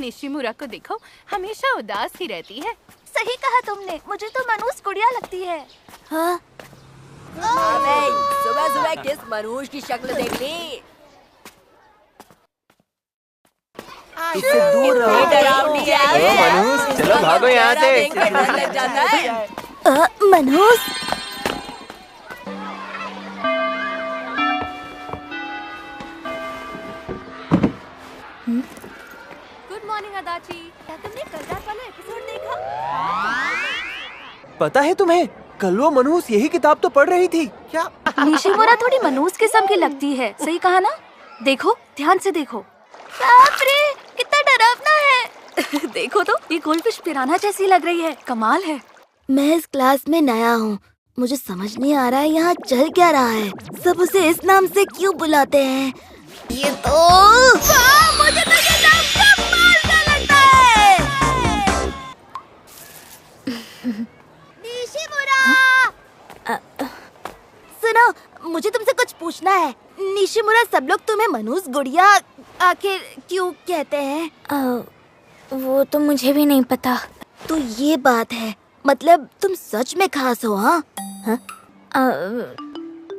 Nishimura को देखो, हमेशा उदास ही रहती है। सही कहा तुमने, मुझे तो मनहूस गुड़िया लगती है। हाँ? सुबह सुबह किस मनहूस की शक्ल देख ली? इससे दूर रहो। मनहूस, चलो भागो यहाँ से। डर लग जाता है। मनहूस, गुड मॉर्निंग अदाची। क्या तुमने कल रात वाला एपिसोड देखा? पता है तुम्हें, कल वो मनहूस यही किताब तो पढ़ रही थी। क्या? निशिमुरा थोड़ी मनहूस किस्म की लगती है, सही कहा ना? देखो, ध्यान से देखो। बाप रे, कितना डरावना है। देखो तो, ये गोल्डफिश पिरान्हा जैसी लग रही है। कमाल है। मैं इस क्लास में नया हूँ, मुझे समझ नहीं आ रहा है यहाँ चल क्या रहा है। सब उसे इस नाम से क्यों बुलाते हैं? ये तो मुझे तो ये नाम कमाल का लगता है। निशिमुरा, सुनो, मुझे तुमसे कुछ पूछना है। निशिमुरा, सब लोग तुम्हें मनहूस गुड़िया आखिर क्यों कहते हैं? वो तो मुझे भी नहीं पता। तो ये बात है, मतलब तुम सच में खास हो? हाँ?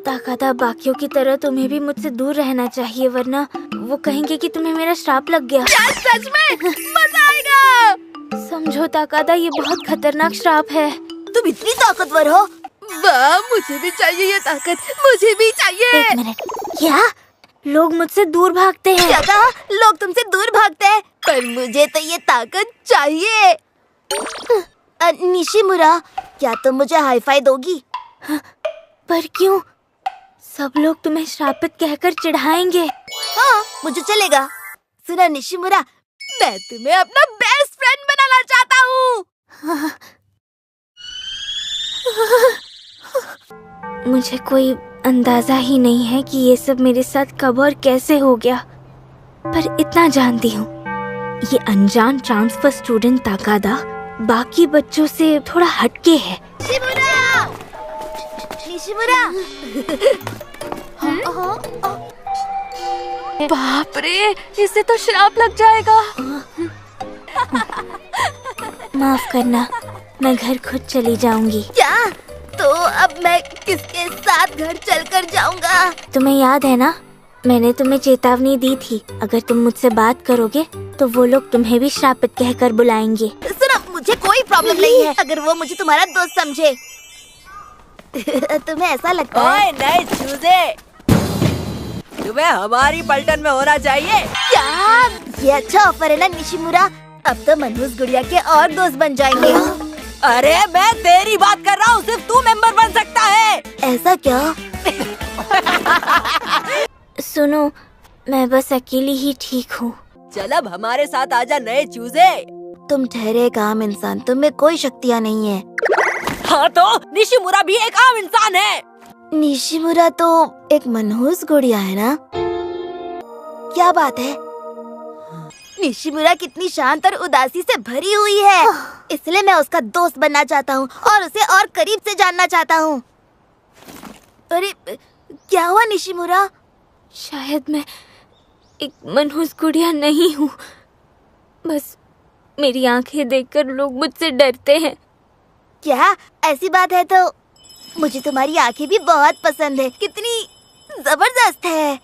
ताकादा, बाकियों की तरह तुम्हें भी मुझसे दूर रहना चाहिए, वरना वो कहेंगे कि तुम्हें मेरा श्राप लग गया। यार, सच में मजा आएगा। समझो ताकादा, ये बहुत खतरनाक श्राप है। तुम इतनी ताकतवर हो? वाह, मुझे भी चाहिए ये ताकत, मुझे भी चाहिए। एक मिनट, क्या? लोग मुझसे दूर भागते हैं। क्या कहा? लोग तुमसे दूर भागते हैं, पर मुझे तो ये ताकत चाहिए। निशिमुरा, क्या तुम मुझे हाई फाई दोगी? पर क्यों? सब लोग तुम्हें श्रापित कहकर चिढ़ाएंगे। हाँ, मुझे चलेगा। सुना निशिमुरा, मैं तुम्हें अपना बेस्ट फ्रेंड बनाना चाहता हूँ। मुझे कोई अंदाजा ही नहीं है कि ये सब मेरे साथ कब और कैसे हो गया, पर इतना जानती हूँ, ये अनजान ट्रांसफर स्टूडेंट ताकादा बाकी बच्चों से थोड़ा हटके है। निशिमुरा, बाप रे, इससे तो श्राप लग जाएगा। माफ करना, मैं घर खुद चली जाऊंगी। क्या? तो अब मैं किसके साथ घर चलकर जाऊंगा? तुम्हें याद है ना, मैंने तुम्हें चेतावनी दी थी, अगर तुम मुझसे बात करोगे तो वो लोग तुम्हें भी श्रापित कहकर बुलाएंगे। सुनो, मुझे कोई प्रॉब्लम नहीं है अगर वो मुझे तुम्हारा दोस्त समझे। तुम्हें ऐसा लगता है? ओए नए चूजे, तुम्हें हमारी पलटन में होना चाहिए। क्या? ये अच्छा ऑफर है ना निशिमुरा, अब तो मनहूस गुड़िया के और दोस्त बन जाएंगे। अरे मैं तेरी बात कर रहा हूँ, सिर्फ तू मेंबर बन सकता है। ऐसा क्या? सुनो, मैं बस अकेली ही ठीक हूँ। चल अब हमारे साथ आजा नए चूजे। तुम ठहरे एक आम इंसान, तुम में कोई शक्तियाँ नहीं है। हाँ तो निशिमुरा भी एक आम इंसान है। निशिमुरा तो एक मनहूस गुड़िया है ना? क्या बात है? निशिमुरा कितनी शांत और उदासी से भरी हुई है, इसलिए मैं उसका दोस्त बनना चाहता हूँ और उसे और करीब से जानना चाहता हूँ। अरे क्या हुआ निशिमुरा? शायद मैं एक मनहूस गुड़िया नहीं हूँ, बस मेरी आंखें देखकर लोग मुझसे डरते हैं। क्या ऐसी बात है तो मुझे तुम्हारी आंखें भी बहुत पसंद है, कितनी जबरदस्त है।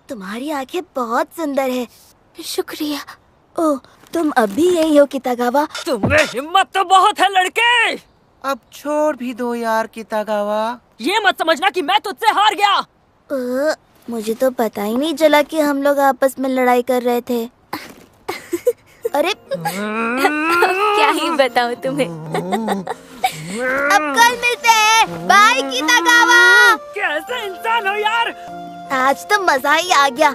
तुम्हारी आंखें बहुत सुंदर है। शुक्रिया। ओह, तुम अब भी यही हो कितागावा? तुम्हें हिम्मत तो बहुत है लड़के। अब छोड़ भी दो यार कितागावा। ये मत समझना कि मैं तुझसे हार गया। मुझे तो पता ही नहीं चला कि हम लोग आपस में लड़ाई कर रहे थे। अरे क्या ही बताऊं तुम्हें। अब कल मिलते हैं, बाय कितागावा। कैसे इंसान हो यार। आज तो मजा ही आ गया,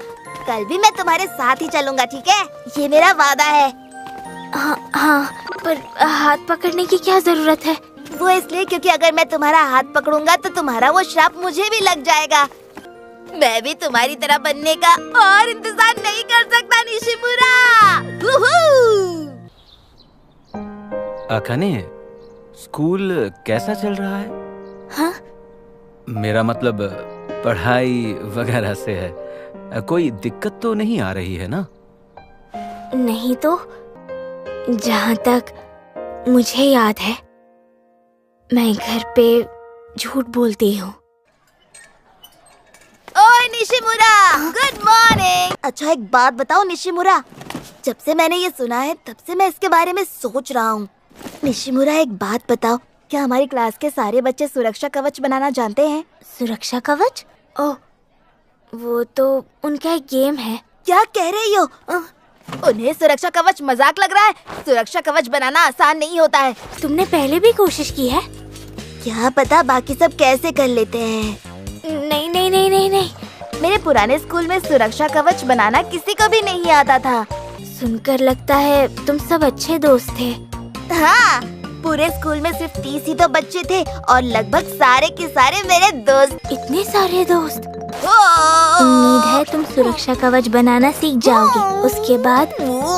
कल भी मैं तुम्हारे साथ ही चलूंगा, ठीक है? ये मेरा वादा है। हाँ, पर हाथ पकड़ने की क्या जरूरत है? वो इसलिए क्योंकि अगर मैं तुम्हारा हाथ पकड़ूंगा तो तुम्हारा वो श्राप मुझे भी लग जाएगा। मैं भी तुम्हारी तरह बनने का और इंतजार नहीं कर सकता निशिमुरा। अकाने, स्कूल कैसा चल रहा है? हाँ? मेरा मतलब पढ़ाई वगैरह से है, कोई दिक्कत तो नहीं आ रही है ना? नहीं तो जहाँ तक मुझे याद है मैं घर पे झूठ बोलती हूँ। ओए निशिमुरा, गुड मॉर्निंग। अच्छा एक बात बताओ निशिमुरा, जब से मैंने ये सुना है तब से मैं इसके बारे में सोच रहा हूँ। निशिमुरा एक बात बताओ, क्या हमारी क्लास के सारे बच्चे सुरक्षा कवच बनाना जानते हैं? सुरक्षा कवच? ओह, वो तो उनका एक गेम है। क्या कह रही हो? उन्हें सुरक्षा कवच मजाक लग रहा है। सुरक्षा कवच बनाना आसान नहीं होता है। तुमने पहले भी कोशिश की है? क्या पता बाकी सब कैसे कर लेते हैं। नहीं नहीं नहीं नहीं नहीं, मेरे पुराने स्कूल में सुरक्षा कवच बनाना किसी को भी नहीं आता था। सुनकर लगता है तुम सब अच्छे दोस्त थे। हाँ, पूरे स्कूल में सिर्फ 30 ही तो बच्चे थे और लगभग सारे के सारे मेरे दोस्त। इतने सारे दोस्त? उम्मीद है तुम सुरक्षा कवच बनाना सीख जाओगे। उसके बाद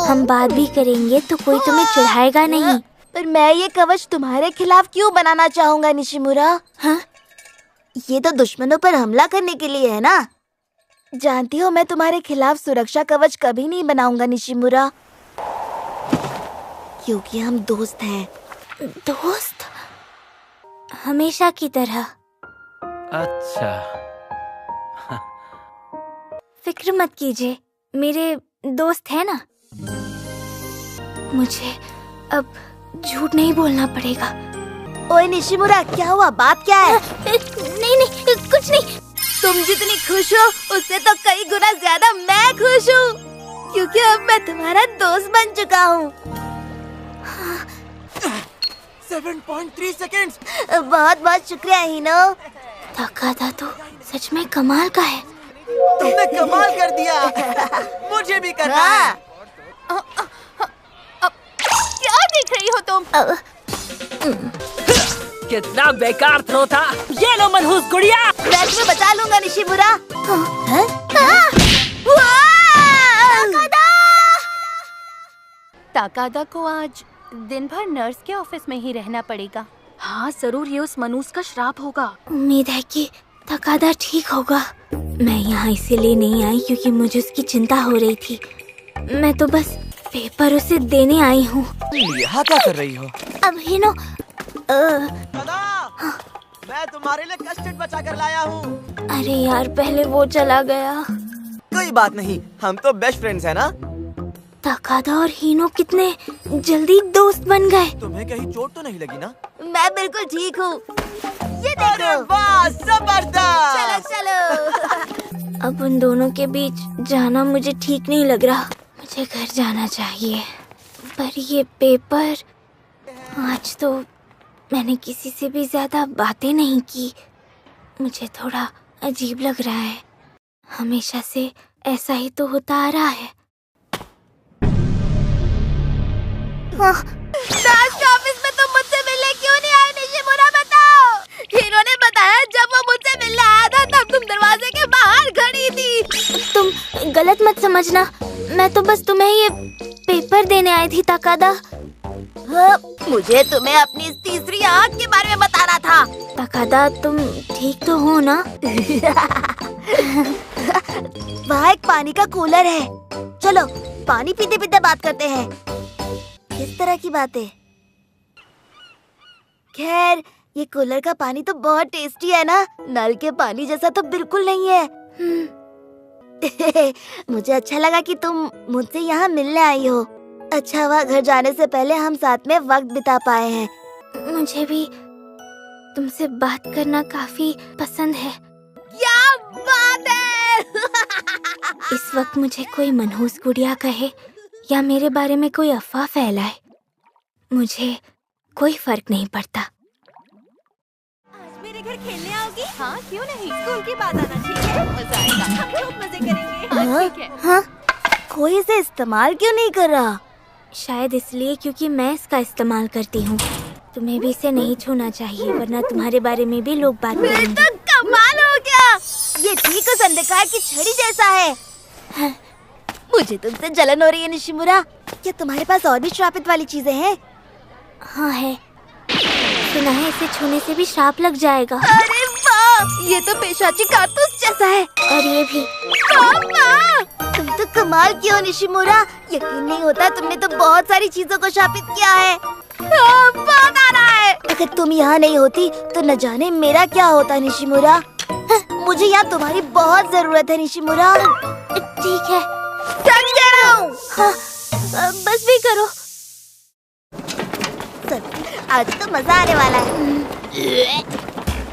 हम बात भी करेंगे तो कोई तुम्हें चिढ़ाएगा नहीं। पर मैं ये कवच तुम्हारे खिलाफ क्यों बनाना चाहूँगा निशिमुरा? हाँ? ये तो दुश्मनों पर हमला करने के लिए है ना? जानती हो मैं तुम्हारे खिलाफ सुरक्षा कवच कभी नहीं बनाऊंगा निशिमुरा, क्योंकि हम दोस्त हैं। दोस्त? हमेशा की तरह। अच्छा। फिक्र मत कीजिए, मेरे दोस्त है ना। मुझे अब झूठ नहीं बोलना पड़ेगा। ओए निशिमुरा, क्या हुआ? बात क्या है? नहीं नहीं कुछ नहीं। तुम जितनी खुश हो उससे तो कई गुना ज्यादा मैं खुश हूँ, क्योंकि अब मैं तुम्हारा दोस्त बन चुका हूँ। 7.3 सेकंड्स। बहुत बहुत शुक्रिया हिनो। तकादा तो सच में कमाल का है। तुमने कमाल कर दिया। मुझे भी करना है। क्या देख रही हो तुम? कितना बेकार थ्रो था। ये लो मनहूस गुड़िया। मैं तुम्हें बचा लूंगा निशिमुरा। ताकादा को आज दिन भर नर्स के ऑफिस में ही रहना पड़ेगा। हाँ जरूर, ये उस मनूस का श्राप होगा। उम्मीद है कि तकादा ठीक होगा। मैं यहाँ इसीलिए नहीं आई क्योंकि मुझे उसकी चिंता हो रही थी। मैं तो बस पेपर उसे देने आई हूँ। यहाँ क्या कर रही हो? अब हिनो, मैं तुम्हारे लिए कस्टर्ड बचा कर लाया हूँ। अरे यार पहले वो चला गया। कोई बात नहीं, हम तो बेस्ट फ्रेंड्स हैं ना। तकादा और हिनो कितने जल्दी दोस्त बन गए। तुम्हें कहीं चोट तो नहीं लगी ना? मैं बिल्कुल ठीक हूँ। ये देखो। वाह, जबरदस्त। चलो चलो। अब उन दोनों के बीच जाना मुझे ठीक नहीं लग रहा। मुझे घर जाना चाहिए। पर ये पेपर, आज तो मैंने किसी से भी ज्यादा बातें नहीं की। मुझे थोड़ा अजीब लग रहा है। हमेशा से ऐसा ही तो होता आ रहा है। ऑफिस में तुम मुझसे मिलने क्यों नहीं आए निशिमुरा, बताओ। हीरो ने बताया जब वो मुझसे मिलने आया था तब तुम दरवाजे के बाहर खड़ी थी। तुम गलत मत समझना, मैं तो बस तुम्हें ये पेपर देने आई थी तकादा। हाँ, मुझे तुम्हें अपनी इस तीसरी आँख के बारे में बताना था। तकादा तुम ठीक तो हो ना? वहाँ एक पानी का कूलर है, चलो पानी पीते पीते बात करते हैं। किस तरह की बातें? खैर ये कूलर का पानी तो बहुत टेस्टी है ना, नल के पानी जैसा तो बिल्कुल नहीं है। मुझे अच्छा लगा कि तुम मुझसे यहाँ मिलने आई हो। अच्छा हुआ घर जाने से पहले हम साथ में वक्त बिता पाए हैं। मुझे भी तुमसे बात करना काफी पसंद है। क्या बात है। इस वक्त मुझे कोई मनहूस गुड़िया कहे या मेरे बारे में कोई अफवाह फैलाए, मुझे कोई फर्क नहीं पड़ता। आज मेरे घर खेलने आओगी? हाँ क्यों नहीं, स्कूल की बात आना, ठीक है? मजा आएगा। हम खूब मजे करेंगे। हाँ, ठीक है। हाँ, कोई इसे इस्तेमाल क्यों नहीं कर रहा? शायद इसलिए क्योंकि मैं इसका इस्तेमाल करती हूँ। तुम्हें भी इसे नहीं छूना चाहिए वरना तुम्हारे बारे में भी लोग बात करेंगे। तो कमाल हो गया, ये ठीक अंधकार की छड़ी जैसा है। हाँ, मुझे तुमसे जलन हो रही है निशिमुरा। क्या तुम्हारे पास और भी श्रापित वाली चीजें हैं? हाँ है, सुना है इसे छूने से भी श्राप लग जाएगा। अरे वाह, ये तो पेशाची कारतूस जैसा है। और ये भी। तुम तो कमाल की हो निशिमुरा, यकीन नहीं होता तुमने तो बहुत सारी चीजों को शापित किया है। बहुत आ रहा है। अगर तुम यहाँ नहीं होती तो न जाने मेरा क्या होता निशिमुरा। मुझे यहाँ तुम्हारी बहुत जरूरत है निशिमुरा। ठीक है, सच कह रहा हूँ। हाँ, बस भी करो। आज तो मजा आने वाला है।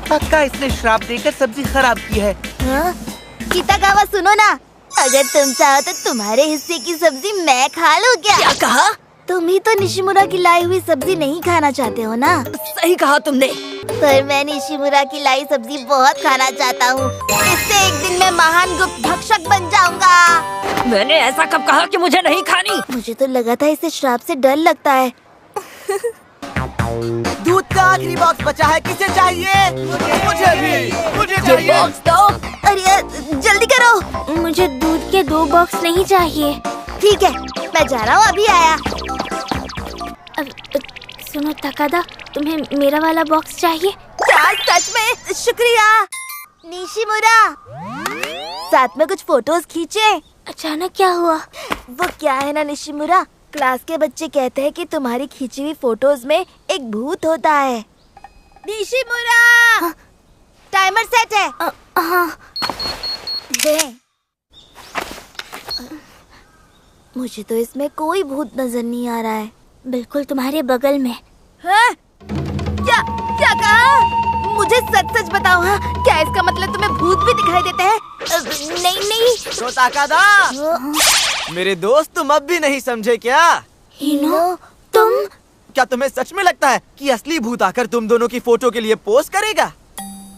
पक्का इसने श्राप देकर सब्जी खराब की है। हाँ? कितागावा सुनो ना, अगर तुम चाहो तो तुम्हारे हिस्से की सब्जी मैं खा लूँ क्या? क्या कहा? तुम ही तो निशिमुरा की लाई हुई सब्जी नहीं खाना चाहते हो ना? सही कहा तुमने। पर मैं निशिमुरा की लाई सब्जी बहुत खाना चाहता हूँ। इससे एक दिन मैं महान गुप्त भक्षक बन जाऊंगा। मैंने ऐसा कब कहा कि मुझे नहीं खानी? मुझे तो लगा था इसे श्राप से डर लगता है। दूध का आखिरी बॉक्स बचा है, किसे चाहिए? मुझे भी, मुझे चाहिए। बॉक्स दो। अरे जल्दी करो। मुझे दूध के 2 बॉक्स नहीं चाहिए। ठीक है, मैं जा रहा हूँ, अभी आया। सुनो तकादा, तुम्हें मेरा वाला बॉक्स चाहिए? क्या सच में? शुक्रिया निशिमुरा। साथ में कुछ फोटोज खींचे। अचानक क्या हुआ? वो क्या है ना निशिमुरा, क्लास के बच्चे कहते हैं कि तुम्हारी खींची हुई फोटोज में एक भूत होता है। निशिमुरा, टाइमर सेट है। हाँ। दे। मुझे तो इसमें कोई भूत नजर नहीं आ रहा है। बिल्कुल तुम्हारे बगल में। हाँ? क्या क्या कहा? मुझे सच सच बताओ। हाँ, क्या इसका मतलब तुम्हें भूत भी दिखाई देते हैं? नहीं नहीं। तो ताकादा, मेरे दोस्त तुम अब भी नहीं समझे क्या? हिनो, तुम? क्या तुम्हें सच में लगता है कि असली भूत आकर तुम दोनों की फोटो के लिए पोज करेगा?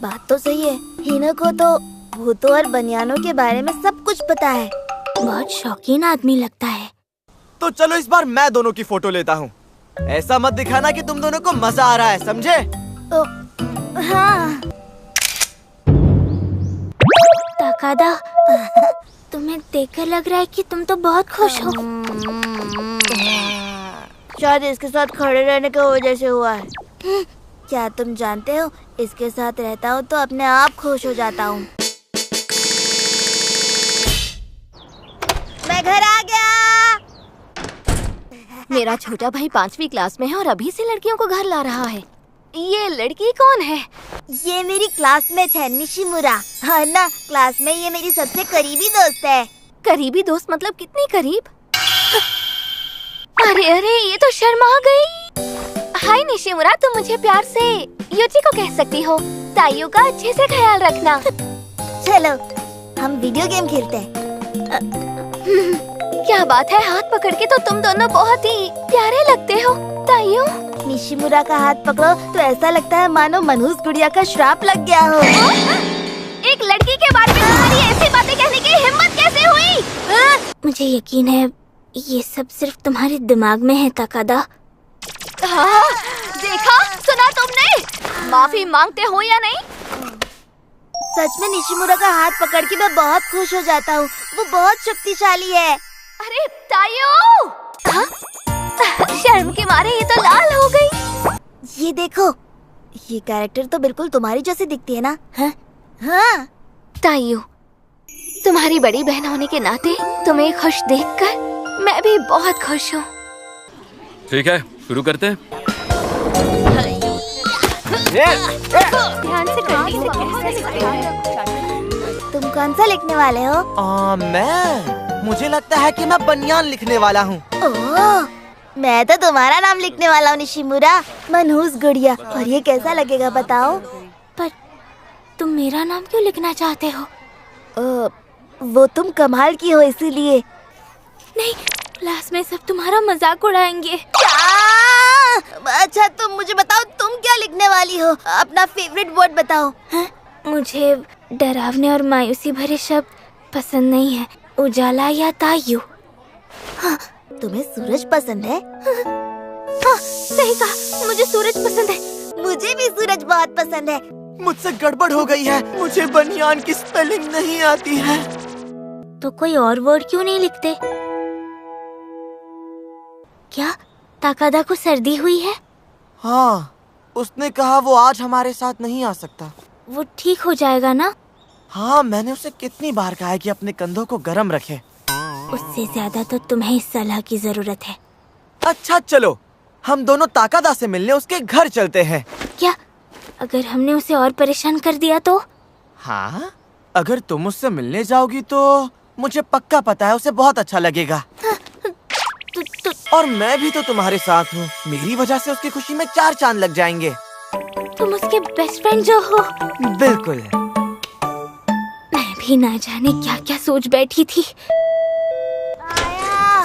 बात तो सही है। हिनो को तो भूतों और बनियानों के बारे में सब कुछ पता है। बहुत शौकीन आदमी लगता है। तो चलो इस बार मैं दोनों की फोटो लेता हूँ। ऐसा मत दिखाना कि तुम दोनों को मजा आ रहा है, समझे? हाँ। तकादा, तुम्हें देखकर लग रहा है कि तुम तो बहुत खुश हो। शायद इसके साथ खड़े रहने की वजह से हुआ है। क्या तुम जानते हो, इसके साथ रहता हूँ तो अपने आप खुश हो जाता हूँ। मैं घर आ गया। मेरा छोटा भाई 5वीं क्लास में है और अभी से लड़कियों को घर ला रहा है। ये लड़की कौन है? ये मेरी क्लासमेट है निशिमुरा। हाँ ना, क्लास में ये मेरी सबसे करीबी दोस्त है। करीबी दोस्त मतलब कितनी करीब? अरे अरे, ये तो शर्मा गई। हाय निशिमुरा, तुम मुझे प्यार से युची को कह सकती हो। ताइयो का अच्छे से ख्याल रखना। चलो हम वीडियो गेम खेलते हैं। क्या बात है, हाथ पकड़ के तो तुम दोनों बहुत ही प्यारे लगते हो। ताइयो, निशिमुरा का हाथ पकड़ो तो ऐसा लगता है मानो मनहूस गुड़िया का श्राप लग गया हो। एक लड़की के बारे में तुम्हारी ऐसी बातें कहने की हिम्मत कैसे हुई? मुझे यकीन है ये सब सिर्फ तुम्हारे दिमाग में है तकादा। हाँ, देखा, सुना तुमने? माफी मांगते हो या नहीं? सच में निशिमुरा का हाथ पकड़ के मैं बहुत खुश हो जाता हूँ। वो बहुत शक्तिशाली है। अरे ताइयो! हाँ? शर्म के मारे ये तो लाल हो गई। ये देखो, ये कैरेक्टर तो बिल्कुल तुम्हारी जैसी दिखती है ना? हाँ? हाँ। ताइयो, तुम्हारी बड़ी बहन होने के नाते तुम्हें खुश देखकर मैं भी बहुत खुश हूँ। ठीक है, शुरू करते हैं। ध्यान से करनी तुम कौन सा लिखने वाले हो? मुझे लगता है कि मैं बनियान लिखने वाला हूँ। ओह, मैं तो तुम्हारा नाम लिखने वाला हूँ निशिमुरा, मनहूस गुड़िया। और ये कैसा लगेगा बताओ? पर तुम मेरा नाम क्यों लिखना चाहते हो? वो तुम कमाल की हो इसीलिए। नहीं, क्लास में सब तुम्हारा मजाक उड़ाएंगे। अच्छा तुम मुझे बताओ, तुम क्या लिखने वाली हो? अपना फेवरेट वर्ड बताओ। हाँ? मुझे डरावने और मायूसी भरे शब्द पसंद नहीं है। उजाला या ताइयो। हाँ, तुम्हें सूरज पसंद है? हाँ, सही कहा, मुझे सूरज पसंद है। मुझे भी सूरज बहुत पसंद है। मुझसे गड़बड़ हो गई है, मुझे बनियान की स्पेलिंग नहीं आती है। तो कोई और वर्ड क्यों नहीं लिखते? क्या ताकादा को सर्दी हुई है? हाँ, उसने कहा वो आज हमारे साथ नहीं आ सकता। वो ठीक हो जाएगा ना? हाँ, मैंने उसे कितनी बार कहा है कि अपने कंधों को गर्म रखे। उससे ज्यादा तो तुम्हें इस सलाह की जरूरत है। अच्छा चलो, हम दोनों ताकादा से मिलने उसके घर चलते हैं। क्या अगर हमने उसे और परेशान कर दिया तो? हाँ, अगर तुम उससे मिलने जाओगी तो मुझे पक्का पता है उसे बहुत अच्छा लगेगा। और मैं भी तो तुम्हारे साथ हूँ। मेरी वजह से उसकी खुशी में 4 चांद लग जाएंगे। तुम उसके बेस्ट फ्रेंड जो हो। बिल्कुल। मैं भी ना जाने क्या क्या सोच बैठी थी। आया।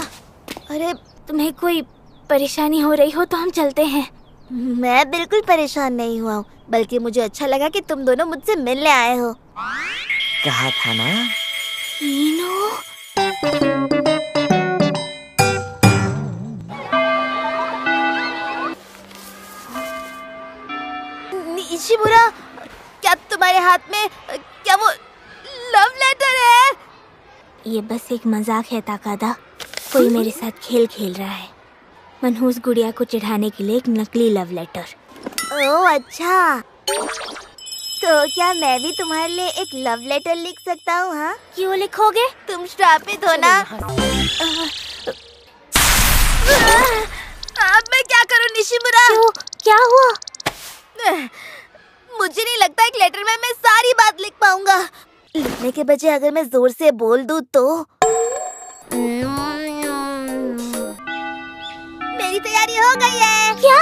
अरे तुम्हें कोई परेशानी हो रही हो तो हम चलते हैं। मैं बिल्कुल परेशान नहीं हुआ हूँ, बल्कि मुझे अच्छा लगा कि तुम दोनों मुझसे मिलने आए हो। कहा था ना। मीनू, निशिमुरा, क्या तुम्हारे हाथ में क्या वो लव लेटर है? ये बस एक मजाक है ताकादा। कोई मेरे साथ खेल खेल रहा है। मनहूस गुड़िया को चिढ़ाने के लिए एक नकली लव लेटर। ओह अच्छा, तो क्या मैं भी तुम्हारे लिए एक लव लेटर लिख सकता हूँ? हाँ, क्यों लिखोगे? तुम श्रापित हो ना। अब मैं क्या करूँ निशिमुरा? क्यों, क्या हुआ? मुझे नहीं लगता एक लेटर में मैं सारी बात लिख पाऊंगा। लिखने के बजाय अगर मैं जोर से बोल दूँ तो। मेरी तैयारी हो गई है। क्या?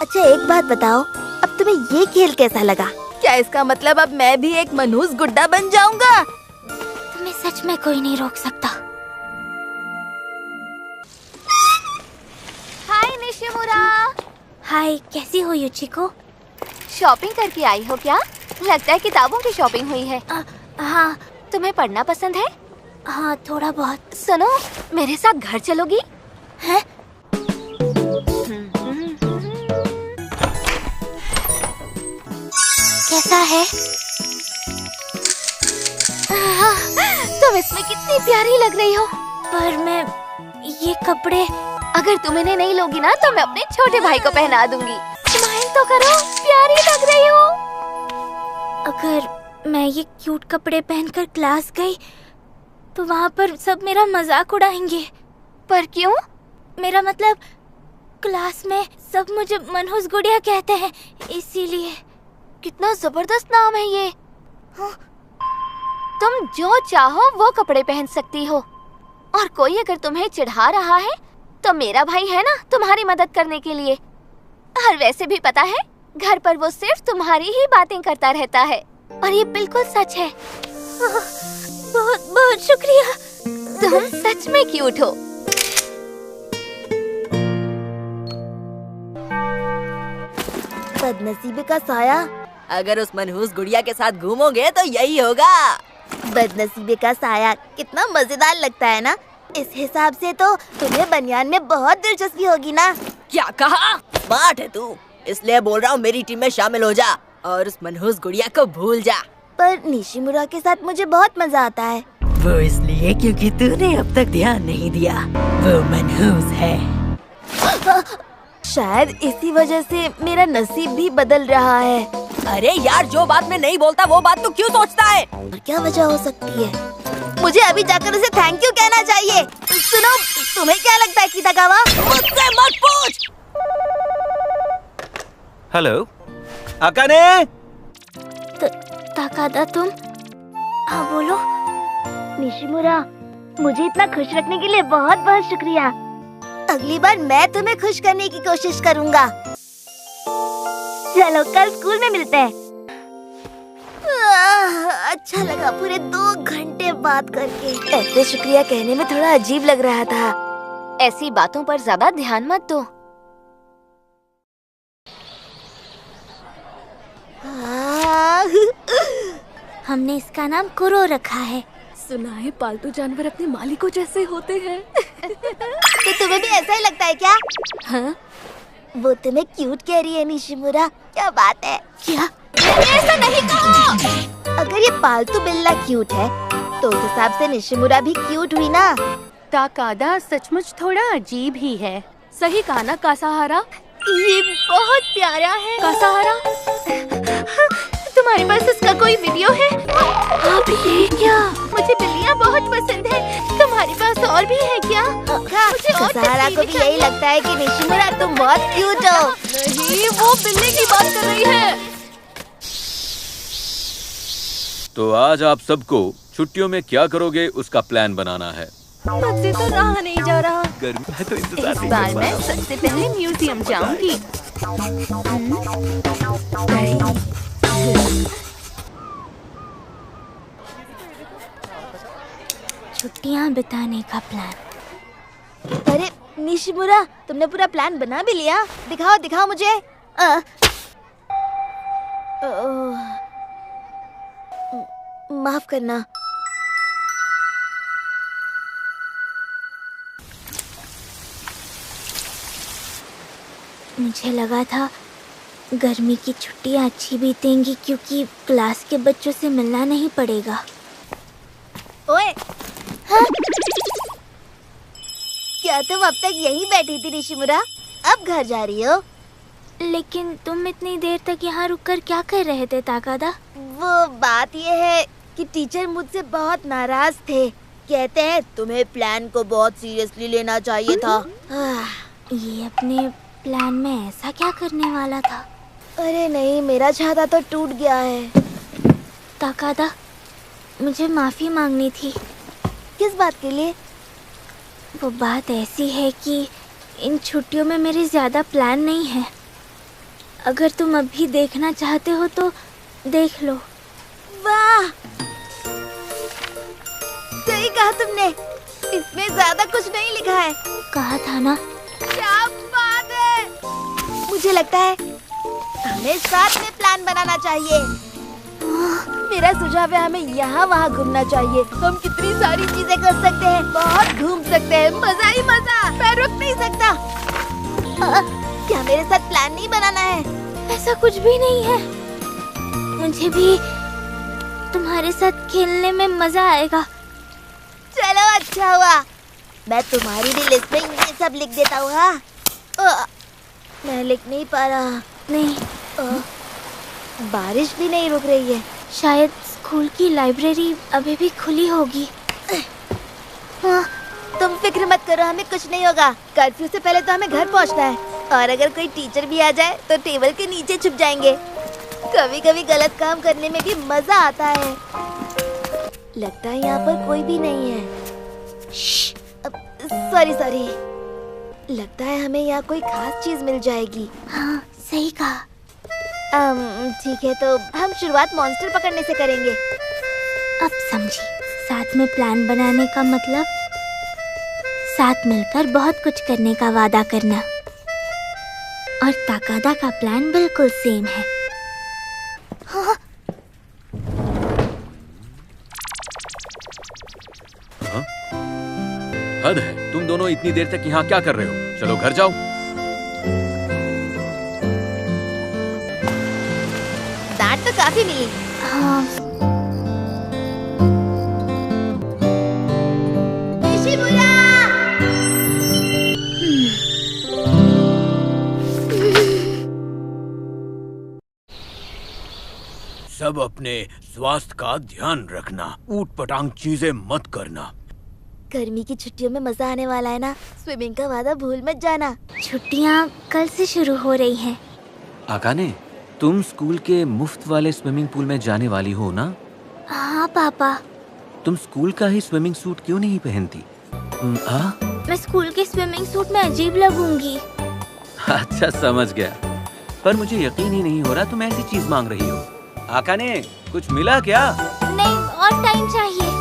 अच्छा एक बात बताओ, अब तुम्हें ये खेल कैसा लगा? क्या इसका मतलब अब मैं भी एक मनहूस गुड्डा बन जाऊंगा? तुम्हें सच में कोई नहीं रोक सकता। हाय निशिमुरा। हाय, कैसी हो युचिको? शॉपिंग करके आई हो क्या? लगता है किताबों की शॉपिंग हुई है। हाँ। तुम्हें पढ़ना पसंद है? हाँ, थोड़ा बहुत। सुनो, मेरे साथ घर चलोगी? हैं? कैसा है? तुम इसमें कितनी प्यारी लग रही हो। पर मैं ये कपड़े। अगर तुम इन्हें नहीं लोगी ना तो मैं अपने छोटे भाई को पहना दूंगी। स्माइल तो करो, प्यारी लग रही हो। अगर मैं ये क्यूट कपड़े पहनकर क्लास गई तो वहाँ पर सब मेरा मजाक उड़ाएंगे। पर क्यों? मेरा मतलब क्लास में सब मुझे मनहूस गुड़िया कहते हैं, इसीलिए। कितना जबरदस्त नाम है ये। तुम जो चाहो वो कपड़े पहन सकती हो। और कोई अगर तुम्हें चिढ़ा रहा है तो मेरा भाई है ना तुम्हारी मदद करने के लिए। और वैसे भी पता है, घर पर वो सिर्फ तुम्हारी ही बातें करता रहता है। और ये बिल्कुल सच है। बहुत बहुत शुक्रिया। तुम सच में क्यूट हो। बदनसीबी का साया। अगर उस मनहूस गुड़िया के साथ घूमोगे तो यही होगा। बदनसीबी का साया कितना मजेदार लगता है ना। इस हिसाब से तो तुम्हें बनियान में बहुत दिलचस्पी होगी ना। क्या कहा? स्मार्ट है तू, इसलिए बोल रहा हूँ मेरी टीम में शामिल हो जा और उस मनहूस गुड़िया को भूल जा। पर निशिमुरा के साथ मुझे बहुत मजा आता है। वो इसलिए क्योंकि तूने अब तक ध्यान नहीं दिया। वो मनहूस है। शायद इसी वजह से मेरा नसीब भी बदल रहा है। अरे यार, जो बात मैं नहीं बोलता वो बात तू क्यों सोचता है? और क्या वजह हो सकती है? मुझे अभी जाकर उसे थैंक यू कहना चाहिए। सुनो, तुम्हें क्या लगता है कितागावा? मुझसे मत पूछ। Hello Akane. ताकादा, तुम? हाँ बोलो। निशिमुरा, मुझे इतना खुश रखने के लिए बहुत बहुत शुक्रिया। अगली बार मैं तुम्हें खुश करने की कोशिश करूँगा। चलो कल स्कूल में मिलते हैं। अच्छा लगा पूरे 2 घंटे बात करके। ऐसे शुक्रिया कहने में थोड़ा अजीब लग रहा था। ऐसी बातों पर ज्यादा ध्यान मत दो। हमने इसका नाम कुरो रखा है। सुना है पालतू जानवर अपने मालिकों जैसे होते हैं। तो तुम्हें भी ऐसा ही लगता है क्या? हाँ? वो तुम्हें क्यूट कह रही है निशिमुरा। क्या बात है? क्या? ऐसा नहीं कहो। अगर ये पालतू बिल्ला क्यूट है तो उस हिसाब से निशिमुरा भी क्यूट हुई ना। ताकादा सचमुच थोड़ा अजीब ही है। सही कहा ना कासाहारा? ये बहुत प्यारा है। कासाहारा, तुम्हारे पास इसका कोई वीडियो है? आप ये क्या? मुझे बिल्लियाँ बहुत पसंद है। तुम्हारे पास और भी है क्या? मुझे और सहारा को भी तस्वीरें यही लगता है कि निशिमुरा तुम बहुत क्यूट हो। नहीं, वो बिल्ली की बात कर रही है। तो आज आप सबको छुट्टियों में क्या करोगे उसका प्लान बनाना है। मुझसे तो रहा नहीं जा रहा। गर्मी है तो इंतजार इस नहीं बार कर पा मैं रहा हूँ। सबसे पहले म्यूजियम जाऊंगी। छुट्टियाँ बिताने का प्लान। अरे निशिमुरा, तुमने पूरा प्लान बना भी लिया? दिखाओ दिखाओ मुझे। माफ करना। मुझे लगा था गर्मी की छुट्टियाँ अच्छी बीतेंगी क्योंकि क्लास के बच्चों से मिलना नहीं पड़ेगा। ओए, हाँ? क्या तुम अब तक यहीं बैठी थी निशिमुरा? अब घर जा रही हो? लेकिन तुम इतनी देर तक यहाँ रुककर क्या कर रहे थे ताकादा? वो बात ये है कि टीचर मुझसे बहुत नाराज थे। कहते हैं तुम्हें प्लान को बहुत सीरियसली लेना चाहिए था। ये अपने प्लान में ऐसा क्या करने वाला था? अरे नहीं, मेरा छाता तो टूट गया है। ताकादा, मुझे माफी मांगनी थी। किस बात के लिए? वो बात ऐसी है कि इन छुट्टियों में मेरे ज्यादा प्लान नहीं है। अगर तुम अभी देखना चाहते हो तो देख लो। वाह, सही कहा तुमने। इसमें ज्यादा कुछ नहीं लिखा है। कहा था ना। क्या बात है! मुझे लगता है हमें साथ में प्लान बनाना चाहिए। मेरा सुझाव है हमें यहाँ वहाँ घूमना चाहिए। हम कितनी सारी चीजें कर सकते हैं, बहुत घूम सकते हैं, मजा ही मजा। मैं रुक नहीं सकता। क्या मेरे साथ प्लान नहीं बनाना है? ऐसा कुछ भी नहीं है। मुझे भी तुम्हारे साथ खेलने में मजा आएगा। चलो अच्छा हुआ, मैं तुम्हारी भी लिस्ट में ये सब लिख देता हूँ। हाँ, मैं लिख नहीं पा रहा। नहीं, बारिश भी नहीं रुक रही है। शायद स्कूल की लाइब्रेरी अभी भी खुली होगी। हाँ, तुम फिक्र मत करो, हमें कुछ नहीं होगा। कर्फ्यू से पहले तो हमें घर पहुंचना है, और अगर कोई टीचर भी आ जाए तो टेबल के नीचे छुप जाएंगे। कभी कभी गलत काम करने में भी मजा आता है। लगता है यहाँ पर कोई भी नहीं है। सॉरी सॉरी, लगता है हमें यहाँ कोई खास चीज मिल जाएगी। हाँ, सही कहा। ठीक है, तो हम शुरुआत मॉन्स्टर पकड़ने से करेंगे। अब समझी, साथ में प्लान बनाने का मतलब साथ मिलकर बहुत कुछ करने का वादा करना। और ताकादा का प्लान बिल्कुल सेम है। हाँ? हद है, तुम दोनों इतनी देर तक यहाँ क्या कर रहे हो? चलो घर जाओ। डांट तो काफी मिली। हाँ, निशिमुरा! सब अपने स्वास्थ्य का ध्यान रखना, ऊट पटांग चीजें मत करना। गर्मी की छुट्टियों में मजा आने वाला है ना। स्विमिंग का वादा भूल मत जाना। छुट्टियाँ कल से शुरू हो रही हैं। आकाने, तुम स्कूल के मुफ्त वाले स्विमिंग पूल में जाने वाली हो ना? हाँ पापा। तुम स्कूल का ही स्विमिंग सूट क्यों नहीं पहनती? मैं स्कूल के स्विमिंग सूट में अजीब लगूंगी। अच्छा, समझ गया। पर मुझे यकीन ही नहीं हो रहा तुम ऐसी चीज मांग रही हो। आकाने, कुछ मिला क्या? नहीं, और टाइम चाहिए।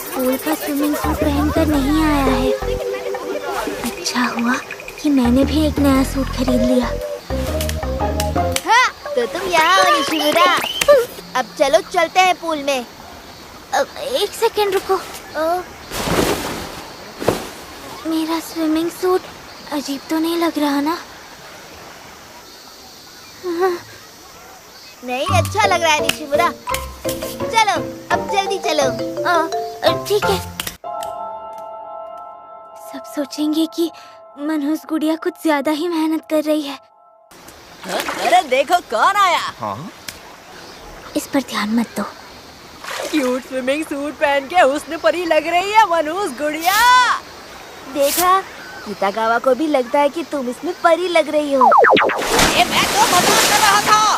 स्कूल का स्विमिंग सूट पहनकर नहीं आया है। अच्छा हुआ कि मैंने भी एक नया सूट खरीद लिया। हाँ, तो तुम यहाँ हो निशिमुरा। अब चलो चलते हैं पूल में। एक सेकंड रुको। मेरा स्विमिंग सूट अजीब तो नहीं लग रहा ना? नहीं, अच्छा लग रहा है निशिमुरा। चलो, अब जल्दी चलो। ठीक है। सब सोचेंगे कि मनहूस गुड़िया कुछ ज्यादा ही मेहनत कर रही है। अरे देखो कौन आया। हाँ? इस पर ध्यान मत दो। क्यूट स्विमिंग सूट पहन के हुस्न परी लग रही है मनहूस गुड़िया। देखा, कितागावा को भी लगता है कि तुम इसमें परी लग रही हो। ये मैं तो मजाक कर रहा था।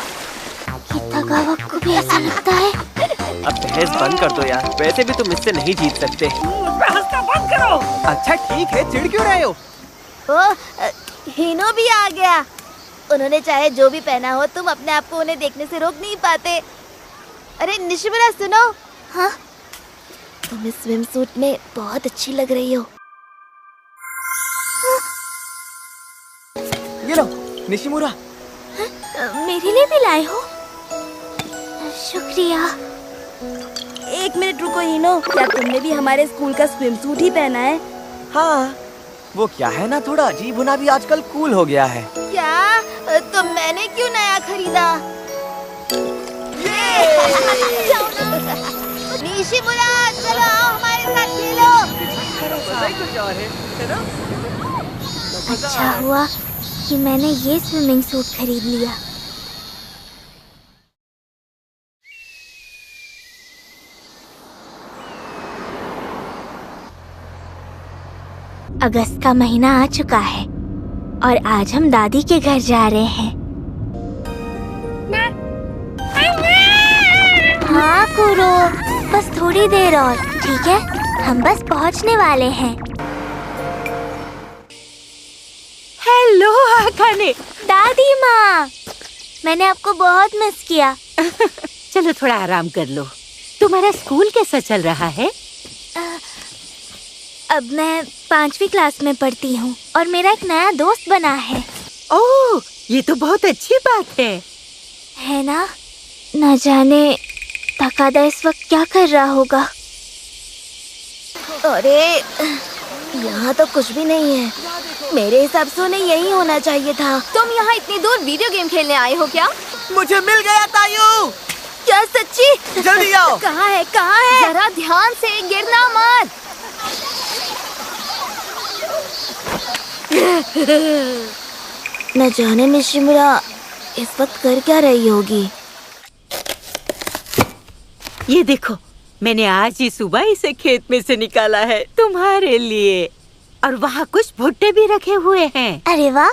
कितागावा को भी ऐसा लगता है। अब बहस बंद कर दो यार, वैसे भी तुम इससे नहीं जीत सकते। बहस का बंद करो। अच्छा ठीक है, चिढ़ क्यों रहे हो? हिनो भी आ गया। उन्होंने चाहे जो भी पहना हो, तुम अपने आप को उन्हें देखने से रोक नहीं पाते। अरे निशिमुरा सुनो। हाँ? तुम इस स्विम सूट में बहुत अच्छी लग रही हो। ये लो निशिमुरा। मेरे लिए भी लाए हो? शुक्रिया। एक मिनट रुको हिनो, क्या तुमने भी हमारे स्कूल का स्विम सूट ही पहना है? हाँ, वो क्या है ना, थोड़ा अजीब होना भी आजकल कूल हो गया है। क्या? तो मैंने क्यों नया खरीदा? निशिमुरा चलो आओ हमारे साथ खेलो। अच्छा हुआ कि मैंने ये स्विमिंग सूट खरीद लिया। अगस्त का महीना आ चुका है और आज हम दादी के घर जा रहे हैं। हाँ कुरो, बस थोड़ी देर और, ठीक है? हम बस पहुंचने वाले हैं। हेलो आकाने। दादी माँ, मैंने आपको बहुत मिस किया। चलो थोड़ा आराम कर लो। तुम्हारा स्कूल कैसा चल रहा है? अब मैं 5वीं क्लास में पढ़ती हूँ और मेरा एक नया दोस्त बना है। ओह, ये तो बहुत अच्छी बात है ना? न जाने ताकादा इस वक्त क्या कर रहा होगा। अरे यहाँ तो कुछ भी नहीं है। मेरे हिसाब से उन्हें यही होना चाहिए था। तुम यहाँ इतनी दूर वीडियो गेम खेलने आए हो क्या? मुझे मिल गया तायू। क्या सच्ची? जल्दी आओ। कहाँ है? कहाँ है? जरा ध्यान से, गिरना मत। न जाने निशिमुरा इस वक्त कर क्या रही होगी। ये देखो, मैंने आज ही सुबह इसे खेत में से निकाला है तुम्हारे लिए। और वहाँ कुछ भुट्टे भी रखे हुए हैं। अरे वाह!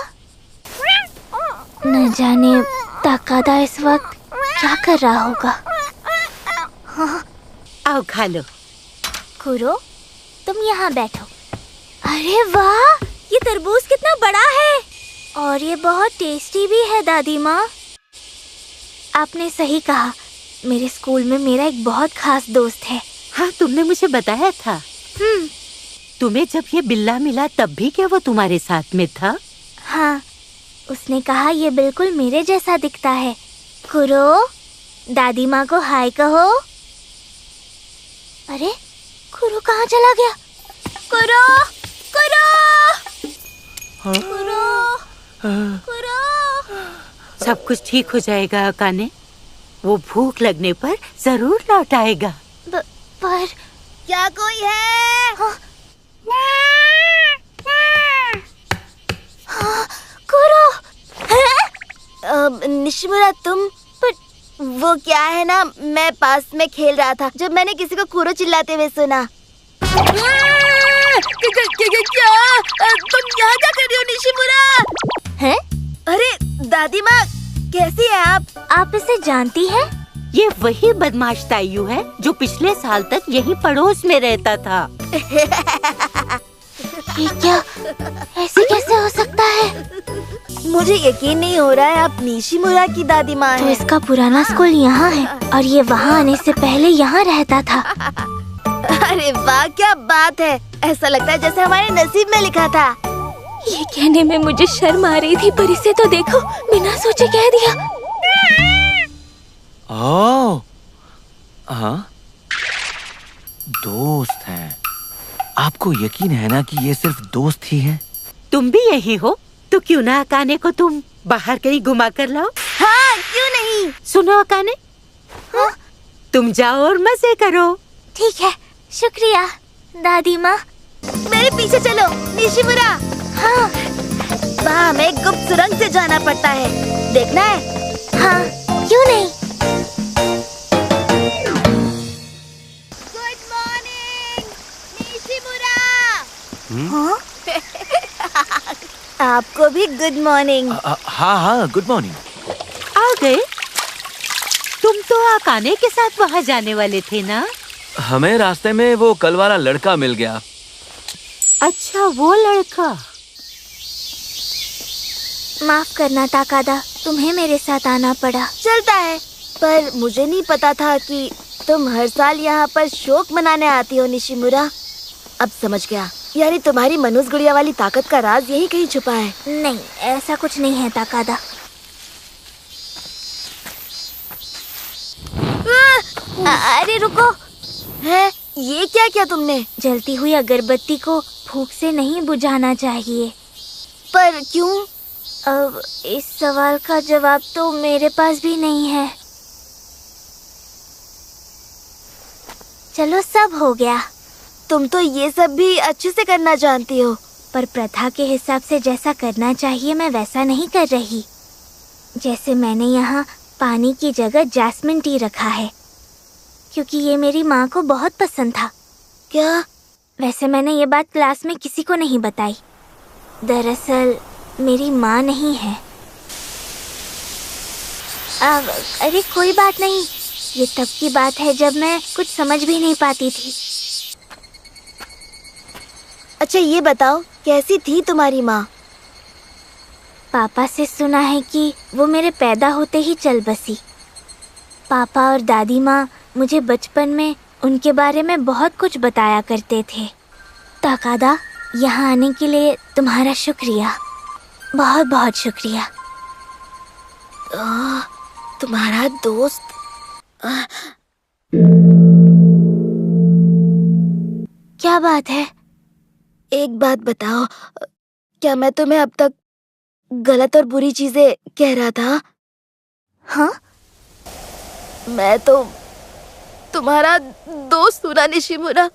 न जाने ताकादा इस वक्त क्या कर रहा होगा। हाँ। आओ खा लो। कुरो, तुम यहाँ बैठो। अरे वाह! ये तरबूज कितना बड़ा है और ये बहुत टेस्टी भी है दादी माँ। आपने सही कहा, मेरे स्कूल में मेरा एक बहुत खास दोस्त है। हाँ, तुमने मुझे बताया था। तुम्हें जब ये बिल्ला मिला तब भी क्या वो तुम्हारे साथ में था? हाँ, उसने कहा ये बिल्कुल मेरे जैसा दिखता है। कुरो, दादी माँ को हाय कहो। अरे कुरो कहाँ चला गया? कुरो, कुरो, कुरो, कुरो। सब कुछ ठीक हो जाएगा अकाने। वो भूख लगने पर जरूर लौट आएगा। पर क्या कोई है? हाँ, हाँ, कुरो। निशिमुरा तुम? पर वो क्या है ना, मैं पास में खेल रहा था जब मैंने किसी को कुरो चिल्लाते हुए सुना। क्या? तुम यहाँ क्या कर रही हो निशिमुरा? हैं? अरे दादी माँ, कैसी है आप? आप इसे जानती हैं? ये वही बदमाश तायू है जो पिछले साल तक यही पड़ोस में रहता था। ये क्या? ऐसे कैसे हो सकता है? मुझे यकीन नहीं हो रहा है आप निशिमुरा की दादी माँ तो हैं। इसका पुराना स्कूल यहाँ है और ये वहाँ आने से पहले यहाँ रहता था। अरे वाह, क्या बात है। ऐसा लगता है जैसे हमारे नसीब में लिखा था। ये कहने में मुझे शर्म आ रही थी, पर इसे तो देखो, बिना सोचे कह दिया। ओह, हाँ, दोस्त हैं। आपको यकीन है ना कि ये सिर्फ दोस्त ही हैं? तुम भी यही हो तो क्यों ना अकाने को तुम बाहर कहीं घुमा कर लाओ। हाँ, क्यों नहीं। सुनो अकाने, हाँ? तुम जाओ और मजे करो। ठीक है, शुक्रिया दादी माँ। मेरे पीछे चलो निशिमुरा। हाँ, वहाँ हमें गुप्त सुरंग से जाना पड़ता है, देखना है? हाँ, क्यों नहीं। Good morning Nishimura. हाँ? आपको भी गुड मॉर्निंग। हाँ हाँ, गुड मॉर्निंग। आ गए? तुम तो आकाने के साथ वहाँ जाने वाले थे ना? हमें रास्ते में वो कल वाला लड़का मिल गया। अच्छा, वो लड़का। माफ करना ताकादा, तुम्हें मेरे साथ आना पड़ा। चलता है, पर मुझे नहीं पता था कि तुम हर साल यहाँ पर शोक मनाने आती हो निशिमुरा। अब समझ गया, यानी तुम्हारी मनोज गुड़िया वाली ताकत का राज यही कहीं छुपा है। नहीं, ऐसा कुछ नहीं है ताकादा। अरे रुको। है, ये क्या किया तुमने? जलती हुई अगरबत्ती को फूंक से नहीं बुझाना चाहिए। पर क्यों? अब इस सवाल का जवाब तो मेरे पास भी नहीं है। चलो, सब हो गया। तुम तो ये सब भी अच्छे से करना जानती हो। पर प्रथा के हिसाब से जैसा करना चाहिए मैं वैसा नहीं कर रही। जैसे मैंने यहाँ पानी की जगह जैस्मिन टी रखा है, क्योंकि ये मेरी माँ को बहुत पसंद था। क्या? वैसे मैंने ये बात क्लास में किसी को नहीं बताई। दरअसल मेरी माँ नहीं है। अरे कोई बात नहीं, ये तब की बात है जब मैं कुछ समझ भी नहीं पाती थी। अच्छा ये बताओ, कैसी थी तुम्हारी माँ? पापा से सुना है कि वो मेरे पैदा होते ही चल बसी। पापा और दादी माँ मुझे बचपन में उनके बारे में बहुत कुछ बताया करते थे। ताकादा, यहाँ आने के लिए तुम्हारा शुक्रिया, बहुत बहुत शुक्रिया। तुम्हारा दोस्त? क्या बात है? एक बात बताओ, क्या मैं तुम्हें अब तक गलत और बुरी चीजें कह रहा था? हाँ? मैं तो तुम्हारा दोस्त हूँ ना निशिमुरा।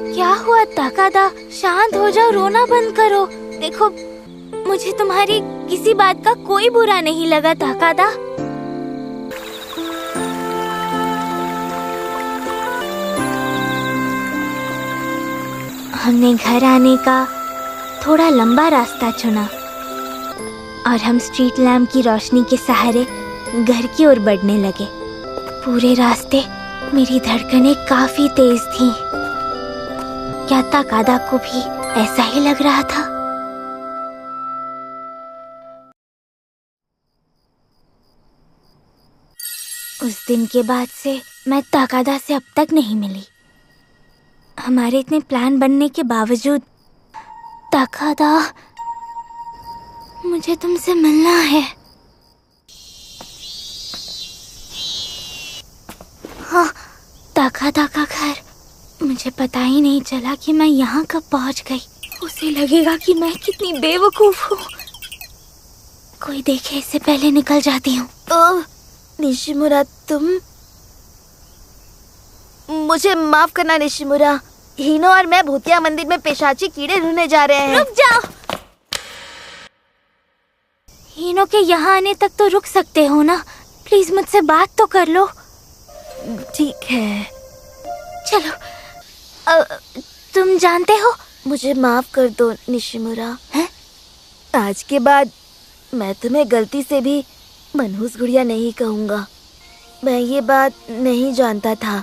क्या हुआ ताकादा? शांत हो जाओ, रोना बंद करो। देखो, मुझे तुम्हारी किसी बात का कोई बुरा नहीं लगा ताकादा। हमने घर आने का थोड़ा लंबा रास्ता चुना और हम स्ट्रीट लैम्प की रोशनी के सहारे घर की ओर बढ़ने लगे। पूरे रास्ते मेरी धड़कनें काफी तेज थीं। क्या ताकादा को भी ऐसा ही लग रहा था? उस दिन के बाद से मैं ताकादा से अब तक नहीं मिली। हमारे इतने प्लान बनने के बावजूद ताकादा, मुझे तुमसे मिलना है। हाँ, ताकादा का घर। मुझे पता ही नहीं चला कि मैं यहाँ कब पहुँच गई। उसे लगेगा कि मैं कितनी बेवकूफ हूँ। कोई देखे इससे पहले निकल जाती हूँ। ओह निशिमुरा, तुम? मुझे माफ करना निशिमुरा। हीनो और मैं भूतिया मंदिर में पेशाची कीड़े ढूंढने जा रहे हैं। रुक जाओ। हीनो के यहाँ आने तक तो रुक सकते हो ना? प्लीज मुझसे बात तो कर लो। ठीक है, चलो। तुम जानते हो, मुझे माफ कर दो निशिमुरा। हैं? आज के बाद मैं तुम्हें गलती से भी मनहूस गुड़िया नहीं कहूँगा। मैं ये बात नहीं जानता था।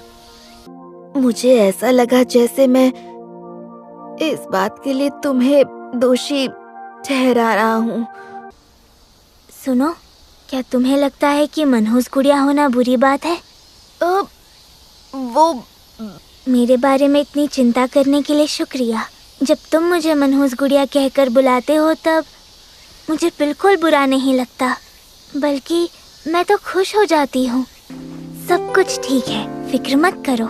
मुझे ऐसा लगा जैसे मैं इस बात के लिए तुम्हें दोषी ठहरा रहा हूँ। सुनो, क्या तुम्हें लगता है कि मनहूस गुड़िया होना बुरी बात है? वो मेरे बारे में इतनी चिंता करने के लिए शुक्रिया। जब तुम मुझे मनहूस गुड़िया कहकर बुलाते हो तब मुझे बिल्कुल बुरा नहीं लगता, बल्कि मैं तो खुश हो जाती हूँ। सब कुछ ठीक है, फिक्र मत करो।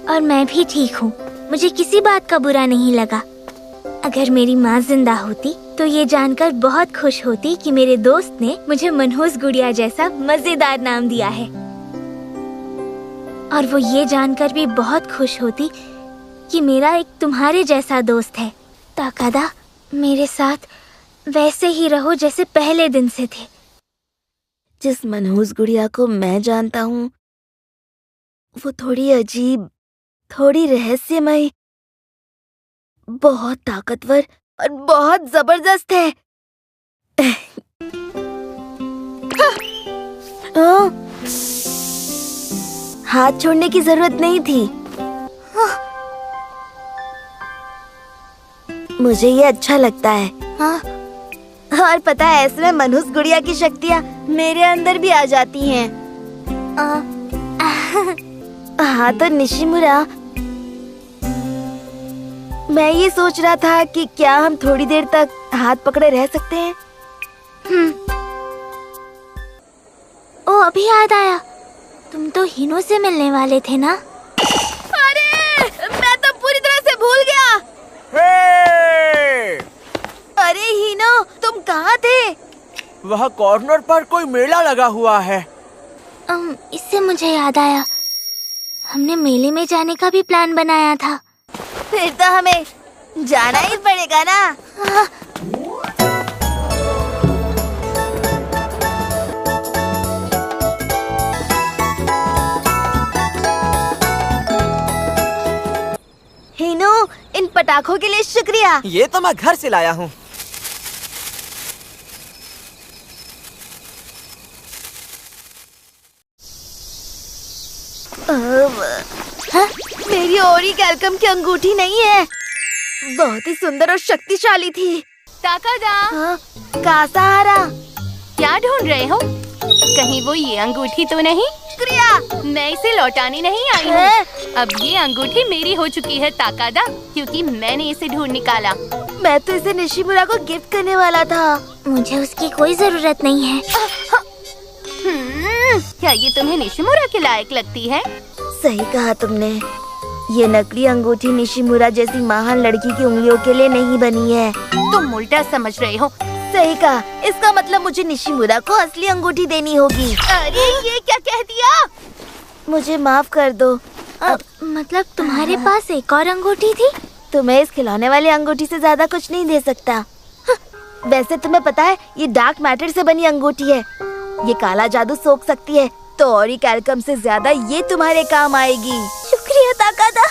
और मैं भी ठीक हूँ, मुझे किसी बात का बुरा नहीं लगा। अगर मेरी माँ जिंदा होती तो ये जानकर बहुत खुश होती कि मेरे दोस्त ने मुझे मनहूस गुड़िया जैसा मजेदार नाम दिया है। और वो ये जानकर भी बहुत खुश होती कि मेरा एक तुम्हारे जैसा दोस्त है। ताकादा, मेरे साथ वैसे ही रहो जैसे पहले दिन से थे। जिस मनहूस गुड़िया को मैं जानता हूँ वो थोड़ी अजीब, थोड़ी रहस्यमय, बहुत ताकतवर और बहुत जबरदस्त है। हाथ छोड़ने की जरूरत नहीं थी। मुझे ये अच्छा लगता है। और पता है, ऐसे में मनहूस गुड़िया की शक्तियाँ मेरे अंदर भी आ जाती हैं। हाँ तो निशिमुरा, मैं ये सोच रहा था कि क्या हम थोड़ी देर तक हाथ पकड़े रह सकते हैं? ओ, अभी याद आया, तुम तो हिनो से मिलने वाले थे ना? अरे, मैं तो पूरी तरह से भूल गया। अरे हिनो, तुम कहाँ थे? वह कॉर्नर पर कोई मेला लगा हुआ है। इससे मुझे याद आया, हमने मेले में जाने का भी प्लान बनाया था। फिर तो हमें जाना ही पड़ेगा ना। हिनो, इन पटाखों के लिए शुक्रिया। ये तो मैं घर से लाया हूँ। मेरी ओरी कैल्कम की अंगूठी नहीं है। बहुत ही सुंदर और शक्तिशाली थी। ताकादा, कासाहारा, क्या ढूंढ रहे हो? कहीं वो ये अंगूठी तो नहीं? शुक्रिया। मैं इसे लौटाने नहीं आई हूँ। अब ये अंगूठी मेरी हो चुकी है ताकादा, क्योंकि मैंने इसे ढूंढ निकाला। मैं तो इसे निशिमुरा को गिफ्ट करने वाला था। मुझे उसकी कोई जरूरत नहीं है। क्या ये तुम्हें निशिमुरा के लायक लगती है? सही कहा तुमने। ये नकली अंगूठी निशिमुरा जैसी महान लड़की की उंगलियों के लिए नहीं बनी है। तुम उल्टा समझ रहे हो। सही कहा। इसका मतलब मुझे निशिमुरा को असली अंगूठी देनी होगी। अरे ये क्या कह दिया? मुझे माफ कर दो। मतलब तुम्हारे पास एक और अंगूठी थी? तुम्हें इस खिलौने वाली अंगूठी से ज्यादा कुछ नहीं दे सकता। वैसे तुम्हें पता है, ये डार्क मैटर से बनी अंगूठी है। ये काला जादू सोख सकती है, तो ओरी कैल्कम से ज्यादा ये तुम्हारे काम आएगी। शुक्रिया ताकादा।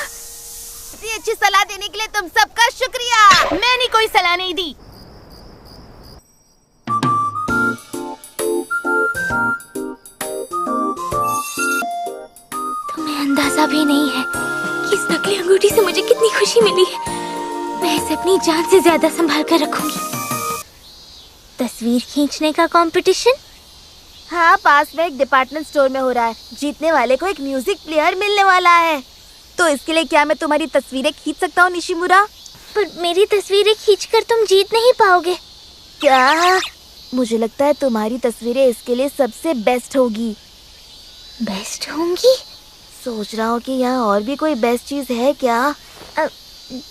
इतनी अच्छी सलाह देने के लिए तुम सबका शुक्रिया। मैंने कोई सलाह नहीं दी। तुम्हें अंदाजा भी नहीं है कि इस नकली अंगूठी से मुझे कितनी खुशी मिली है। मैं इसे अपनी जान से ज्यादा संभाल कर रखूंगी। तस्वीर खींचने का कंपटीशन? हाँ, पास में एक डिपार्टमेंट स्टोर में हो रहा है। जीतने वाले को एक म्यूजिक प्लेयर मिलने वाला है। तो इसके लिए क्या मैं तुम्हारी तस्वीरें खींच सकता हूँ निशिमुरा? पर मेरी तस्वीरें खींचकर तुम जीत नहीं पाओगे। क्या? मुझे लगता है तुम्हारी तस्वीरें इसके लिए सबसे बेस्ट होगी। बेस्ट होंगी? सोच रहा हूँ कि यहाँ और भी कोई बेस्ट चीज है क्या?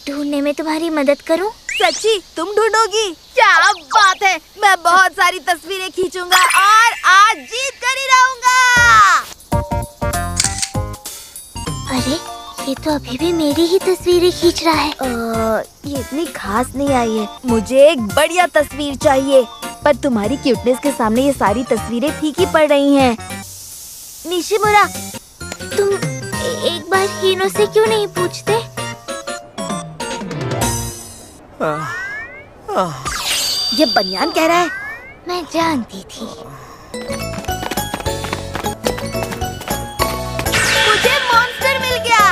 ढूंढने में तुम्हारी मदद करूं? सच्ची तुम ढूंढोगी? क्या बात है, मैं बहुत सारी तस्वीरें खींचूंगा और आज जीत कर ही रहूंगा। अरे, ये तो अभी भी मेरी ही तस्वीरें खींच रहा है। ये इतनी खास नहीं आई है। मुझे एक बढ़िया तस्वीर चाहिए, पर तुम्हारी क्यूटनेस के सामने ये सारी तस्वीरें फीकी पड़ रही हैं। निशिमुरा, तुम एक बार हिनो से क्यों नहीं पूछते? ये बनियान कह रहा है। मैं जानती थी। मुझे मॉन्स्टर मिल गया।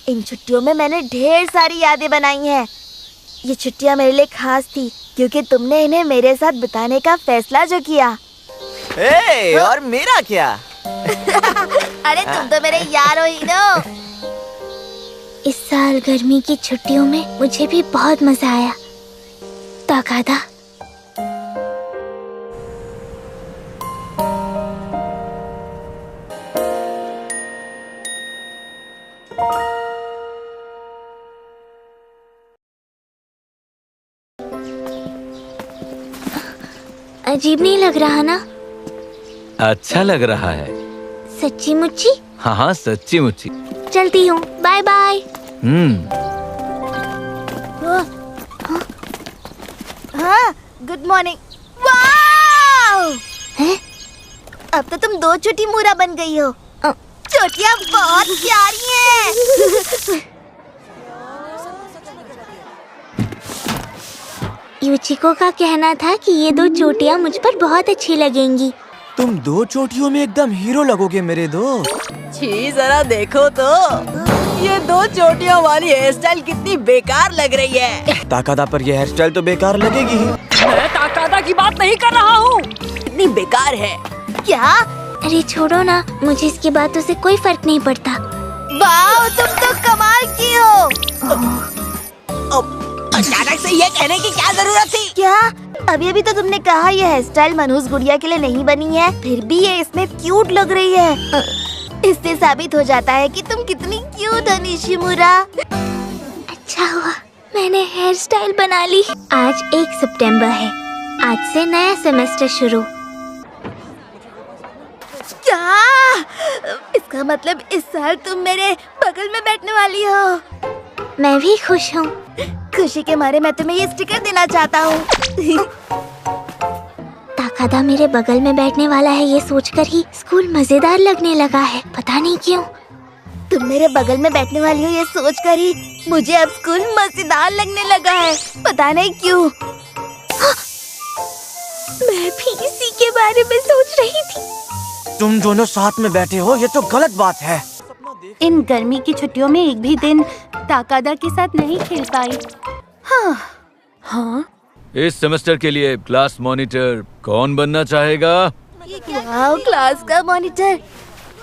इन छुट्टियों में मैंने ढेर सारी यादें बनाई हैं। ये छुट्टियां मेरे लिए खास थी क्योंकि तुमने इन्हें मेरे साथ बिताने का फैसला जो किया। और मेरा क्या? अरे तुम तो मेरे यार हो हीरो। इस साल गर्मी की छुट्टियों में मुझे भी बहुत मजा आया। ताकादा, अजीब नहीं लग रहा ना? अच्छा लग रहा है। सच्ची मुच्ची? हाँ हाँ, सच्ची मुच्ची। चलती हूँ, बाय बाय। हाँ, गुड मॉर्निंग। वाओ! हैं? अब तो तुम 2 छोटी मूरा बन गई हो। चोटियाँ बहुत प्यारी हैं। यूचिको का कहना था कि ये 2 चोटियाँ मुझ पर बहुत अच्छी लगेंगी। तुम 2 चोटियों में एकदम हीरो लगोगे मेरे दोस्त। छी, जरा देखो तो ये 2 चोटियों वाली हेयर स्टाइल कितनी बेकार लग रही है। ताकादा पर यह हेयर स्टाइल तो बेकार लगेगी ही। मैं ताकादा की बात नहीं कर रहा हूँ, कितनी बेकार है। क्या? अरे छोड़ो ना, मुझे इसकी बातों से कोई फर्क नहीं पड़ता। वाओ, तुम तो कमाल की हो। अचानक से ये कहने की क्या जरूरत थी? क्या? अभी अभी तो तुमने कहा ये हेयर स्टाइल मनहूस गुड़िया के लिए नहीं बनी है, फिर भी ये इसमें क्यूट लग रही है। इससे साबित हो जाता है कि तुम कितनी क्यूट हो निशिमुरा। अच्छा हुआ मैंने हेयर स्टाइल बना ली। आज 1 सितंबर है, आज से नया सेमेस्टर शुरू। क्या? इसका मतलब इस साल तुम मेरे बगल में बैठने वाली हो। मैं भी खुश हूँ। खुशी के मारे मैं तुम्हें ये स्टिकर देना चाहता हूँ। ताकादा मेरे बगल में बैठने वाला है, ये सोचकर ही स्कूल मजेदार लगने लगा है, पता नहीं क्यों। तुम मेरे बगल में बैठने वाली हो ये सोचकर ही मुझे अब स्कूल मजेदार लगने लगा है, पता नहीं क्यों। मैं भी इसी के बारे में सोच रही थी। तुम दोनों साथ में बैठे हो, ये तो गलत बात है। इन गर्मी की छुट्टियों में एक भी दिन ताकादा के साथ नहीं खेल पाई। हाँ, इस सेमेस्टर के लिए क्लास मॉनिटर कौन बनना चाहेगा? वाओ, क्लास का मॉनिटर।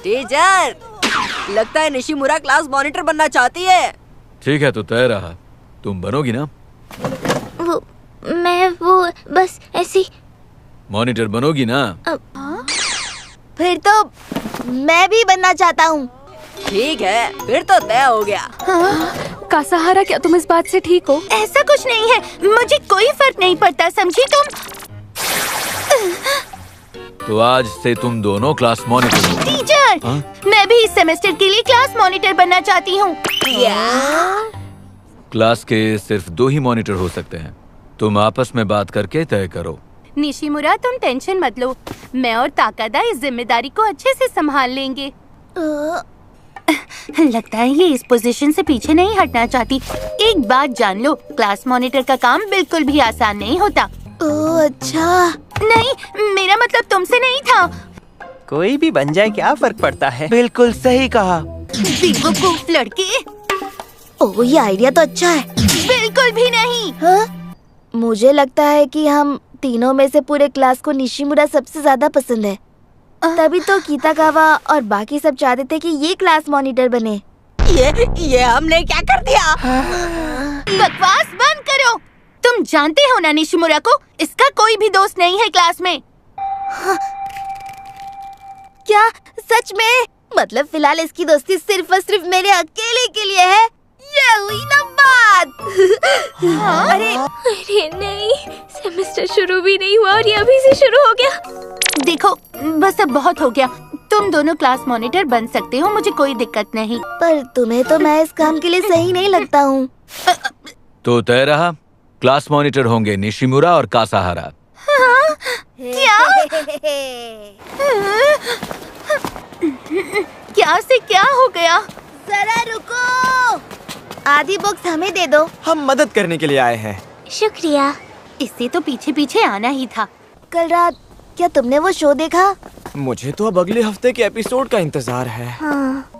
टीचर, लगता है निशिमुरा क्लास मॉनिटर बनना चाहती है। ठीक है, तो तय रहा। तुम बनोगी ना? वो बस ऐसी। मॉनिटर बनोगी ना? फिर तो मैं भी बनना चाहता हूँ। ठीक है, फिर तो तय हो गया। कासाहारा, क्या तुम इस बात से ठीक हो? ऐसा कुछ नहीं है, मुझे कोई फर्क नहीं पड़ता, समझी तुम? तो आज से तुम दोनों क्लास मॉनिटर हो। टीचर, मैं भी इस सेमेस्टर के लिए क्लास मॉनिटर बनना चाहती हूँ। क्लास के सिर्फ 2 ही मॉनिटर हो सकते हैं। तुम आपस में बात करके तय करो। निशिमुरा, तुम टेंशन मत लो, मैं और ताकादा इस जिम्मेदारी को अच्छे से संभाल लेंगे। लगता है ये इस पोजीशन से पीछे नहीं हटना चाहती। एक बात जान लो, क्लास मॉनिटर का काम बिल्कुल भी आसान नहीं होता। ओह अच्छा। नहीं, मेरा मतलब तुमसे नहीं था। कोई भी बन जाए, क्या फर्क पड़ता है। बिल्कुल सही कहा। बेवकूफ लड़के। ओह, ये आइडिया तो अच्छा है। बिल्कुल भी नहीं। हाँ? मुझे लगता है कि हम तीनों में से पूरे क्लास को निशिमुरा सबसे ज्यादा पसंद है, तभी तो कीताकावा और बाकी सब चाहते थे कि ये क्लास मॉनिटर बने। ये हमने क्या कर दिया? बकवास बंद करो। तुम जानते हो ना निशिमुरा को, इसका कोई भी दोस्त नहीं है क्लास में। क्या सच में? मतलब फिलहाल इसकी दोस्ती सिर्फ और सिर्फ मेरे अकेले के लिए है? ये हुई ना बात। अरे नहीं, सेमेस्टर शुरू भी नहीं हुआ और ये अभी से शुरू हो गया। देखो, बस अब बहुत हो गया। तुम दोनों क्लास मॉनिटर बन सकते हो, मुझे कोई दिक्कत नहीं। पर तुम्हें तो मैं इस काम के लिए सही नहीं लगता हूँ। तो तय रहा, क्लास मॉनिटर होंगे निशिमुरा और कासाहारा। क्या से क्या हो गया? जरा रुको, आधी बुक्स हमें दे दो। हम मदद करने के लिए आए हैं। शुक्रिया। इससे तो पीछे पीछे आना ही था। कल रात क्या तुमने वो शो देखा? मुझे तो अब अगले हफ्ते के एपिसोड का इंतजार है। हाँ।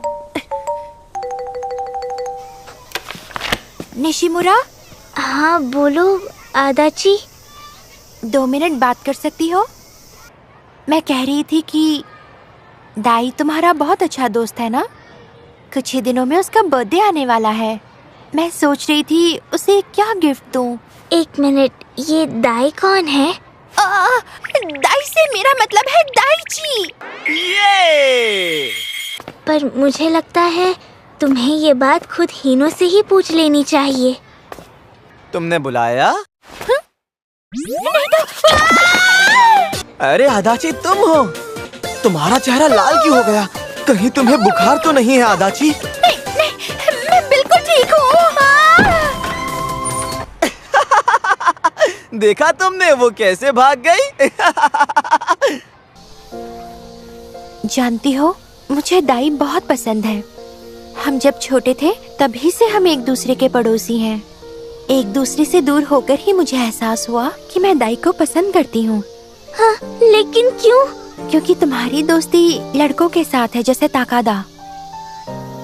निशिमुरा? हाँ बोलो आदाची। 2 मिनट बात कर सकती हो? मैं कह रही थी कि दाई तुम्हारा बहुत अच्छा दोस्त है ना? कुछ ही दिनों में उसका बर्थडे आने वाला है। मैं सोच रही थी उसे क्या गिफ्ट दूं। 1 मिनट, ये दाई कौन है? दाई से मेरा मतलब है दाईची। पर मुझे लगता है तुम्हें ये बात खुद हीनो से ही पूछ लेनी चाहिए। तुमने बुलाया? अरे आदाची, तुम हो? तुम्हारा चेहरा लाल क्यों हो गया? कहीं तुम्हें बुखार तो नहीं है आदाची? नहीं, मैं बिल्कुल ठीक हूँ। देखा तुमने वो कैसे भाग गई? जानती हो, मुझे दाई बहुत पसंद है। हम जब छोटे थे तभी से हम एक दूसरे के पड़ोसी हैं। एक दूसरे से दूर होकर ही मुझे एहसास हुआ कि मैं दाई को पसंद करती हूँ। हाँ, लेकिन क्यों? क्योंकि तुम्हारी दोस्ती लड़कों के साथ है, जैसे ताकादा।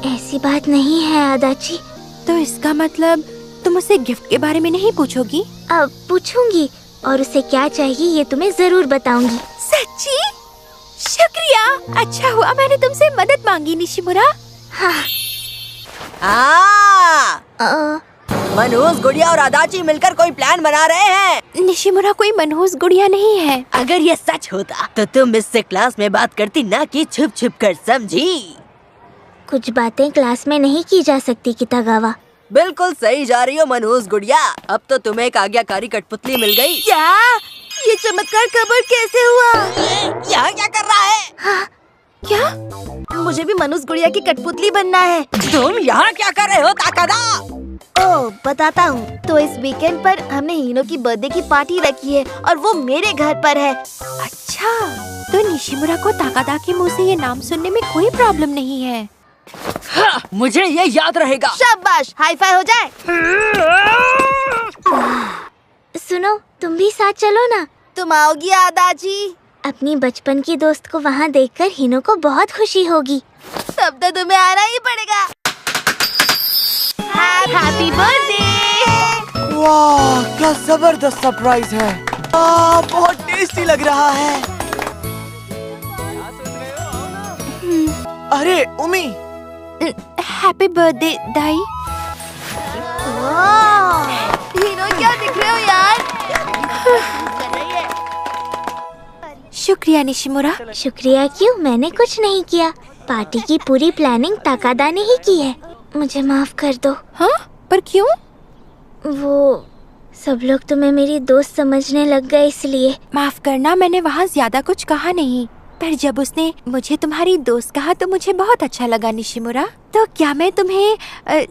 ऐसी बात नहीं है आदाची। तो इसका मतलब तुम उसे गिफ्ट के बारे में नहीं पूछोगी? अब पूछूंगी, और उसे क्या चाहिए ये तुम्हें जरूर बताऊंगी। सच्ची? शुक्रिया। अच्छा हुआ मैंने तुमसे मदद मांगी निशिमुरा। हाँ। मनहूस गुड़िया और आदाची मिलकर कोई प्लान बना रहे हैं। निशिमुरा कोई मनहूस गुड़िया नहीं है। अगर ये सच होता तो तुम इससे क्लास में बात करती, ना कि छुप छुप कर, समझी? कुछ बातें क्लास में नहीं की जा सकती कितागावा। बिल्कुल सही जा रही हो मनहूस गुड़िया। अब तो तुम्हें एक आज्ञाकारी कठपुतली मिल गई। क्या? ये चमत्कार कबर कैसे हुआ? यहाँ क्या कर रहा है? हाँ, क्या? मुझे भी मनहूस गुड़िया की कठपुतली बनना है। तुम यहाँ क्या कर रहे हो ताकादा? ओह, बताता हूँ। तो इस वीकेंड पर हमने हीनो की बर्थडे की पार्टी रखी है और वो मेरे घर पर है। अच्छा, तो निशिमुरा को ताकादा के मुंह से ये नाम सुनने में कोई प्रॉब्लम नहीं है। हाँ, मुझे ये याद रहेगा। शाबाश, हाई फाई हो जाए। सुनो, तुम भी साथ चलो ना। तुम आओगी आदाजी? अपनी बचपन की दोस्त को वहाँ देखकर हीनो को बहुत खुशी होगी। तब तो तुम्हें आना ही पड़ेगा। Happy birthday. वाह, क्या जबरदस्त सरप्राइज है। बहुत टेस्टी लग रहा है। अरे उमी, हैप्पी बर्थडे दाई। हीनो, क्या दिख रहे हो यार? शुक्रिया निशिमुरा। शुक्रिया क्यों? मैंने कुछ नहीं किया। पार्टी की पूरी प्लानिंग ताकादा ने ही की है। मुझे माफ कर दो। हाँ? पर क्यों? वो सब लोग तुम्हें मेरी दोस्त समझने लग गए, इसलिए। माफ करना, मैंने वहाँ ज्यादा कुछ कहा नहीं। पर जब उसने मुझे तुम्हारी दोस्त कहा तो मुझे बहुत अच्छा लगा निशिमुरा। तो क्या मैं तुम्हें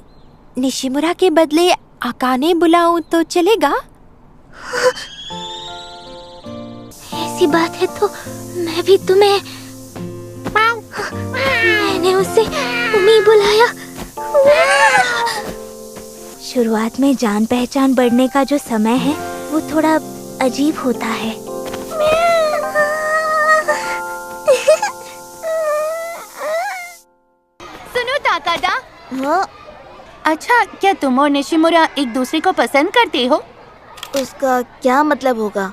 निशिमुरा के बदले आकाने बुलाऊं तो चलेगा? ऐसी बात है तो मैं भी तुम्हें। मैंने उसे उमी बुलाया। शुरुआत में जान पहचान बढ़ने का जो समय है वो थोड़ा अजीब होता है। सुनो ताकादा। हाँ? अच्छा, क्या तुम और निशिमुरा एक दूसरे को पसंद करते हो? उसका क्या मतलब होगा?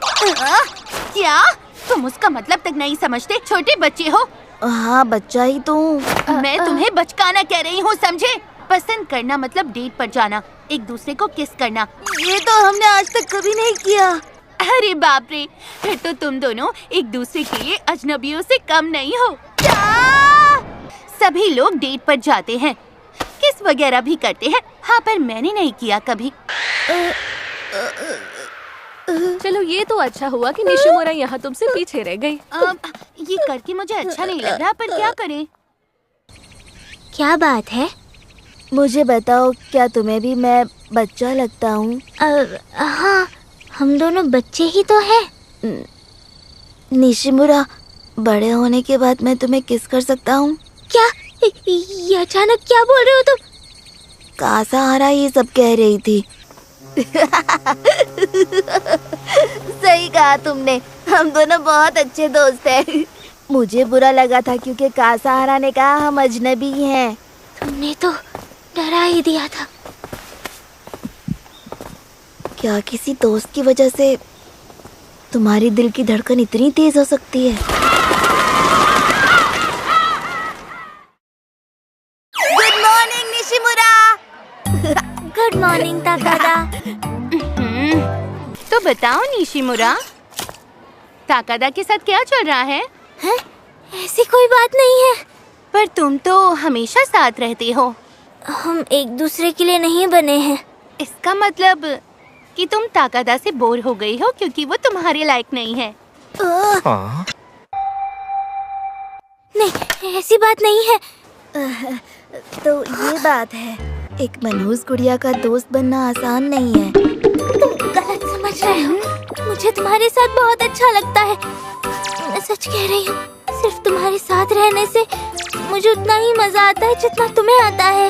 क्या तुम उसका मतलब तक नहीं समझते? छोटे बच्चे हो। हाँ, बच्चा ही तो हूँ। मैं तुम्हें बचकाना कह रही हूँ, समझे? पसंद करना मतलब डेट पर जाना, एक दूसरे को किस करना। ये तो हमने आज तक कभी नहीं किया। अरे बाप रे, फिर तो तुम दोनों एक दूसरे के लिए अजनबियों से कम नहीं हो। क्या? सभी लोग डेट पर जाते हैं, किस वगैरह भी करते हैं। हाँ, पर मैंने नहीं किया कभी। चलो, ये तो अच्छा हुआ कि निशिमुरा यहाँ तुमसे पीछे रह गई। ये करके मुझे अच्छा नहीं लग रहा, पर क्या करें? क्या बात है? मुझे बताओ, क्या तुम्हें भी मैं बच्चा लगता हूँ? हाँ, हम दोनों बच्चे ही तो हैं। निशिमुरा, बड़े होने के बाद मैं तुम्हें किस कर सकता हूँ? क्या? ये अचानक क्या बोल रहे हो तुम? कासाहारा ये सब कह रही थी। सही कहा तुमने, हम दोनों बहुत अच्छे दोस्त हैं। मुझे बुरा लगा था क्योंकि कासाहारा ने कहा हम अजनबी हैं। तुमने तो डरा ही दिया था। क्या किसी दोस्त की वजह से तुम्हारी दिल की धड़कन इतनी तेज हो सकती है? Good morning Nishimura. Good morning Takada. तो बताओ निशिमुरा, ताकादा के साथ क्या चल रहा है? हैं? ऐसी कोई बात नहीं है। पर तुम तो हमेशा साथ रहते हो। हम एक दूसरे के लिए नहीं बने हैं। इसका मतलब कि तुम ताकादा से बोर हो गई हो क्योंकि वो तुम्हारे लायक नहीं है। हाँ। नहीं, ऐसी बात नहीं है। तो ये बात है, एक मनहूस गुड़िया का दोस्त बनना आसान नहीं है। तुम गलत समझ रहे हो। मुझे तुम्हारे साथ बहुत अच्छा लगता है। मैं सच कह रही हूँ। सिर्फ तुम्हारे साथ रहने से मुझे उतना ही मजा आता है जितना तुम्हें आता है।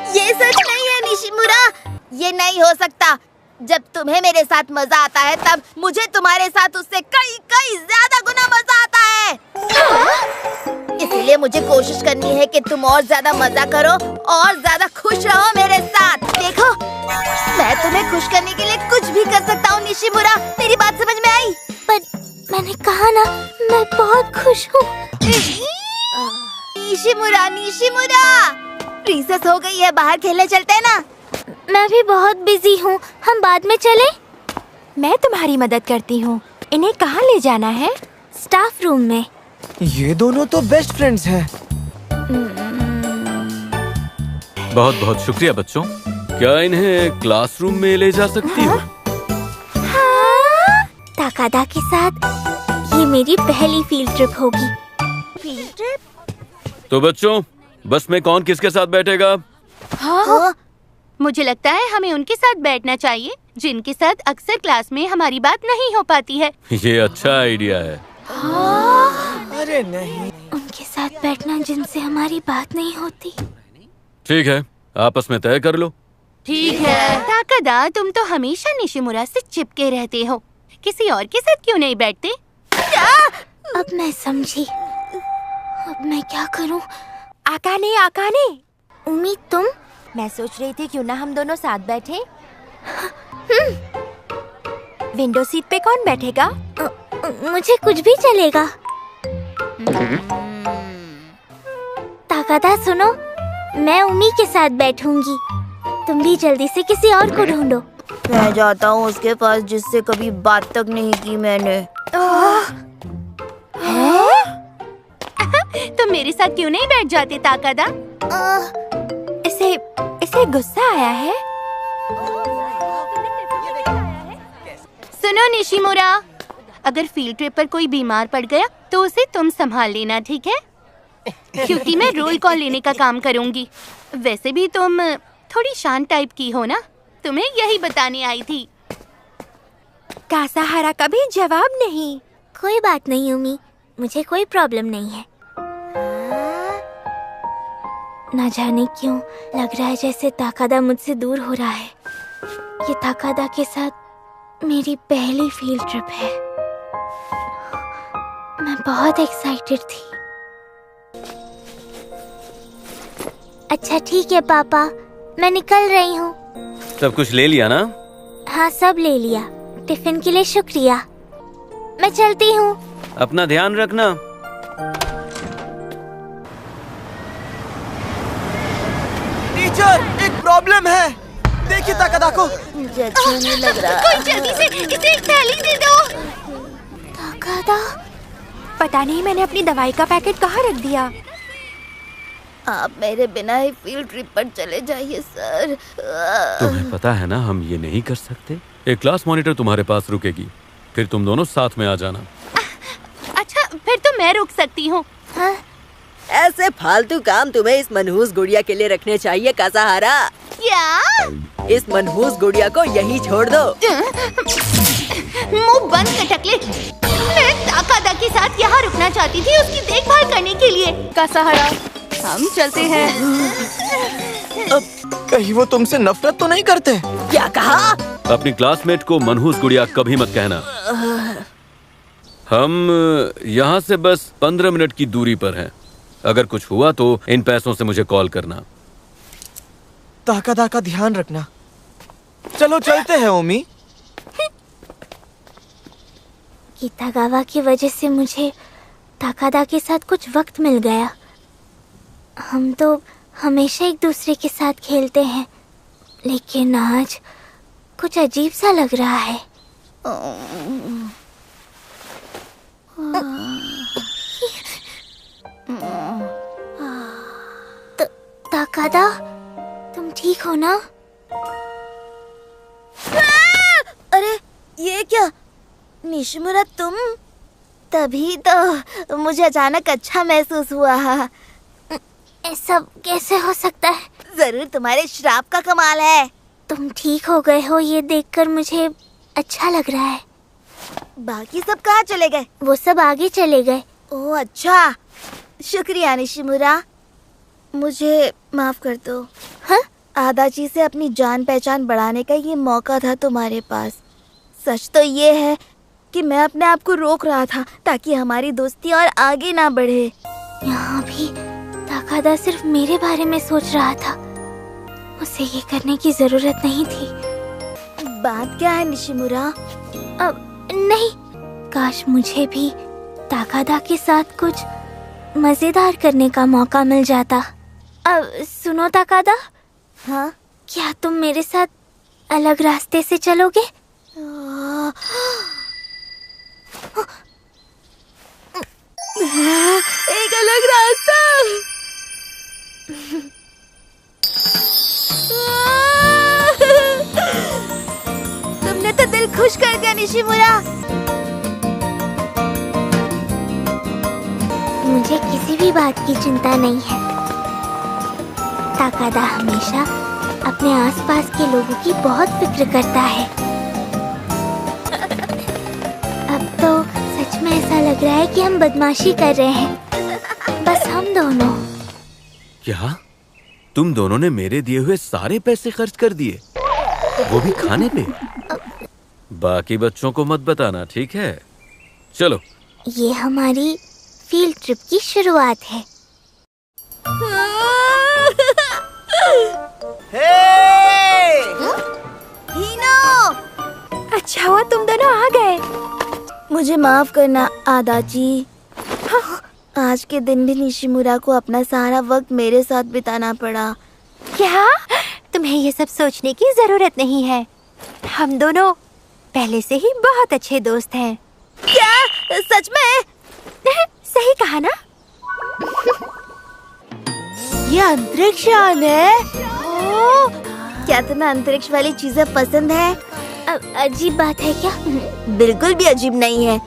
ये सच नहीं है निशिमुरा, ये नहीं हो सकता। जब तुम्हें मेरे साथ मजा आता है तब मुझे तुम्हारे साथ उससे कई कई ज्यादा गुना मजा आता है। इसीलिए मुझे कोशिश करनी है कि तुम और ज्यादा मजा करो और ज्यादा खुश रहो मेरे साथ। देखो, मैं तुम्हें खुश करने के लिए कुछ भी कर सकता हूँ निशिमुरा। मेरी बात समझ में आई? पर मैंने कहा ना, मैं बहुत खुश हूँ। निशिमुरा, निशिमुरा, रिसेस हो गई है, बाहर खेलने चलते हैं ना? मैं भी बहुत बिजी हूँ, हम बाद में चले? मैं तुम्हारी मदद करती हूँ। इन्हें कहाँ ले जाना है? स्टाफ रूम में। ये दोनों तो बेस्ट फ्रेंड्स हैं। बहुत बहुत शुक्रिया बच्चों। क्या इन्हें क्लासरूम में ले जा सकती हो? हाँ? ताकादा के साथ ये मेरी पहली फील्ड ट्रिप होगी। Field trip? तो बच्चों, बस में कौन किसके साथ बैठेगा? हाँ? मुझे लगता है हमें उनके साथ बैठना चाहिए जिनके साथ अक्सर क्लास में हमारी बात नहीं हो पाती है। ये अच्छा आइडिया है। अरे नहीं, उनके साथ बैठना जिनसे हमारी बात नहीं होती। ठीक है, आपस में तय कर लो। ठीक है। ताकादा, तुम तो हमेशा निशिमुरा से चिपके रहते हो। किसी और के साथ क्यों नहीं बैठते? अब मैं समझी। अब मैं क्या करूं? आकाने, आकाने। उम्मीद, तुम? मैं सोच रही थी क्यों ना हम दोनों साथ बैठे। विंडो सीट पे कौन बैठेगा? मुझे कुछ भी चलेगा। ताकादा सुनो, मैं उमी के साथ बैठूंगी। तुम भी जल्दी से किसी और को ढूंढो। मैं जाता हूँ उसके पास जिससे कभी बात तक नहीं की मैंने। तुम मेरे साथ क्यों नहीं बैठ जाते ताकादा? इसे गुस्सा आया है। सुनो निशिमुरा, अगर फील्ड ट्रिप पर कोई बीमार पड़ गया तो उसे तुम संभाल लेना, ठीक है? क्योंकि मैं रोल कॉल लेने का काम करूंगी। वैसे भी तुम थोड़ी शांत टाइप की हो ना, तुम्हें यही बताने आई थी। कासाहारा का भी जवाब नहीं। कोई बात नहीं उमी, मुझे कोई प्रॉब्लम नहीं है। ना जाने क्यों लग रहा है जैसे ताकादा मुझसे दूर हो रहा है। ये ताकादा के साथ मेरी पहली फील्ड ट्रिप है। मैं बहुत एक्साइटेड थी। अच्छा ठीक है पापा, मैं निकल रही हूँ। सब कुछ ले लिया ना? हाँ, सब ले लिया। टिफिन के लिए शुक्रिया। मैं चलती हूँ। अपना ध्यान रखना। टीचर, एक प्रॉब्लम है। देखिए ताकादा को। मुझे अच्छा नहीं लग रहा। कोई जल्दी से इसे एक थैली दे दो। ताकादा, पता नहीं मैंने अपनी दवाई का पैकेट कहाँ रख दिया। आप मेरे बिना ही फील्ड ट्रिप पर चले जाइए सर। तुम्हें पता है ना हम ये नहीं कर सकते। एक क्लास मॉनिटर तुम्हारे पास रुकेगी, फिर तुम दोनों साथ में आ जाना। अच्छा, फिर तो मैं रुक सकती हूँ। ऐसे फालतू काम तुम्हें इस मनहूस गुड़िया के लिए रखने चाहिए कासाहारा। क्या? इस मनहूस गुड़िया को यही छोड़ दो। मुंह बंद कर टकले। मैं ताकादा के साथ यहाँ रुकना चाहती थी उसकी देखभाल करने के लिए। कासाहारा, हम चलते हैं। अब कहीं वो तुमसे नफरत तो नहीं करते? क्या कहा? अपनी क्लासमेट को मनहूस गुड़िया कभी मत कहना। हम यहाँ से बस 15 मिनट की दूरी पर हैं। अगर कुछ हुआ तो इन पैसों से मुझे कॉल करना। ताकादा का ध्यान रखना। चलो चलते हैं ओमी। कितागावा की वजह से मुझे ताकादा के साथ कुछ वक्त मिल गया। हम तो हमेशा एक दूसरे के साथ खेलते हैं, लेकिन आज कुछ अजीब सा लग रहा है। ताकादा, ठीक हो ना? अरे ये क्या निशिमुरा, तुम? तभी तो मुझे अचानक अच्छा महसूस हुआ। ऐसा कैसे हो सकता है? जरूर तुम्हारे श्राप का कमाल है। तुम ठीक हो गए हो ये देखकर मुझे अच्छा लग रहा है। बाकी सब कहाँ चले गए? वो सब आगे चले गए। ओह अच्छा, शुक्रिया निशिमुरा। मुझे माफ कर दो। हाँ? आदाची से अपनी जान पहचान बढ़ाने का ये मौका था तुम्हारे पास। सच तो ये है कि मैं अपने आप को रोक रहा था ताकि हमारी दोस्ती और आगे ना बढ़े। यहाँ भी ताकादा सिर्फ मेरे बारे में सोच रहा था। उसे ये करने की जरूरत नहीं थी। बात क्या है निशिमुरा? अब नहीं, काश मुझे भी ताकादा के साथ कुछ मजेदार करने का मौका मिल जाता। अब सुनो ताकादा। हाँ? क्या तुम मेरे साथ अलग रास्ते से चलोगे? एक अलग रास्ता। तुमने तो दिल खुश कर दिया निशिमुरा। मुझे किसी भी बात की चिंता नहीं है। ताकादा हमेशा अपने आसपास के लोगों की बहुत फिक्र करता है। अब तो सच में ऐसा लग रहा है कि हम बदमाशी कर रहे हैं, बस हम दोनों। क्या तुम दोनों ने मेरे दिए हुए सारे पैसे खर्च कर दिए, वो भी खाने पे? बाकी बच्चों को मत बताना, ठीक है? चलो। ये हमारी फील्ड ट्रिप की शुरुआत है। हीनो! अच्छा हुआ तुम दोनों आ गए। मुझे माफ करना आदाची। आज के दिन भी निशिमुरा को अपना सारा वक्त मेरे साथ बिताना पड़ा। क्या? तुम्हें ये सब सोचने की जरूरत नहीं है। हम दोनों पहले से ही बहुत अच्छे दोस्त हैं। क्या? सच में? सही कहा ना? ये अंतरिक्ष यान है। ओह, क्या तुम्हें अंतरिक्ष वाली चीजें पसंद है? अजीब बात है क्या? बिल्कुल भी अजीब नहीं है।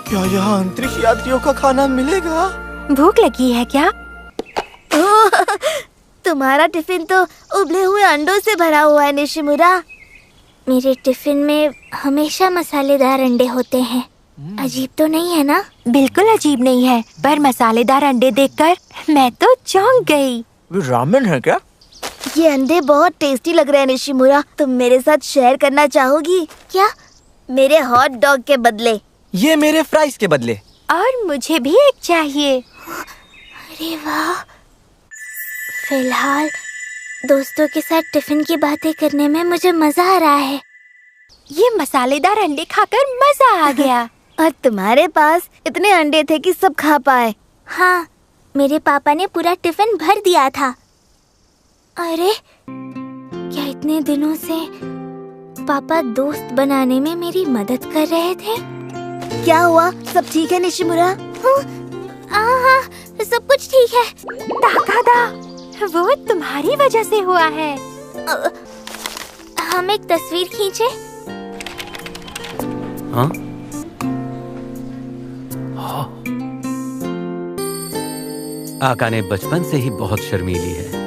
क्या यहाँ अंतरिक्ष यात्रियों का खाना मिलेगा? भूख लगी है क्या? तुम्हारा टिफिन तो उबले हुए अंडों से भरा हुआ है निशिमुरा। मेरे टिफिन में हमेशा मसालेदार अंडे होते हैं। अजीब तो नहीं है ना? बिल्कुल अजीब नहीं है, पर मसालेदार अंडे देखकर मैं तो चौंक गई। रामेन है क्या? ये अंडे बहुत टेस्टी लग रहे हैं निशिमुरा। तुम मेरे साथ शेयर करना चाहोगी? क्या? मेरे हॉट डॉग के बदले। ये मेरे फ्राइज के बदले। और मुझे भी एक चाहिए। अरे वाह! फिलहाल दोस्तों के साथ टिफिन की बातें करने में मुझे मजा आ रहा है। ये मसालेदार अंडे खाकर मजा आ गया। और तुम्हारे पास इतने अंडे थे कि सब खा पाए। हाँ, मेरे पापा ने पूरा टिफिन भर दिया था। अरे, क्या इतने दिनों से पापा दोस्त बनाने में मेरी मदद कर रहे थे? क्या हुआ? सब ठीक है निशिमुरा? हाँ, सब कुछ ठीक है। ताकादा, वो तुम्हारी वजह से हुआ है। हम एक तस्वीर खींचे? हाँ? आकाने बचपन से ही बहुत शर्मीली है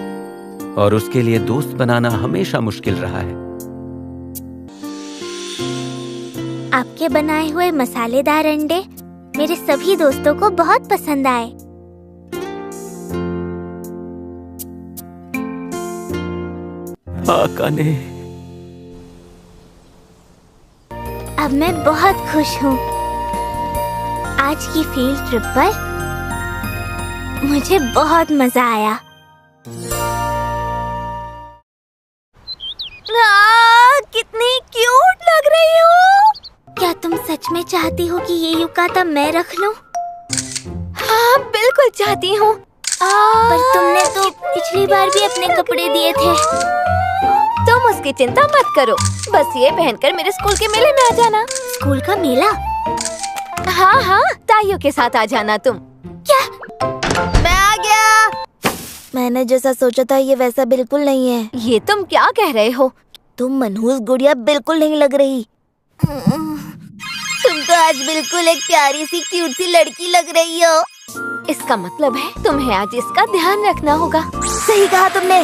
और उसके लिए दोस्त बनाना हमेशा मुश्किल रहा है। आपके बनाए हुए मसालेदार अंडे मेरे सभी दोस्तों को बहुत पसंद आए। आकाने, अब मैं बहुत खुश हूँ। आज की फील्ड ट्रिप पर मुझे बहुत मजा आया। कितनी क्यूट लग रही हो। क्या तुम सच में चाहती हो कि ये युकाता मैं रख लूं? हाँ, बिल्कुल चाहती हूँ। पर तुमने तो पिछली बार भी अपने कपड़े दिए थे। तुम उसकी चिंता मत करो, बस ये पहनकर मेरे स्कूल के मेले में आ जाना। स्कूल का मेला? हाँ हाँ, ताइयों के साथ आ जाना तुम। क्या? मैं आ गया। मैं मैंने जैसा सोचा था ये वैसा बिल्कुल नहीं है। ये तुम क्या कह रहे हो? तुम मनहूस गुड़िया बिल्कुल नहीं लग रही। तुम तो आज बिल्कुल एक प्यारी सी क्यूट सी लड़की लग रही हो। इसका मतलब है तुम्हें आज इसका ध्यान रखना होगा। सही कहा तुमने।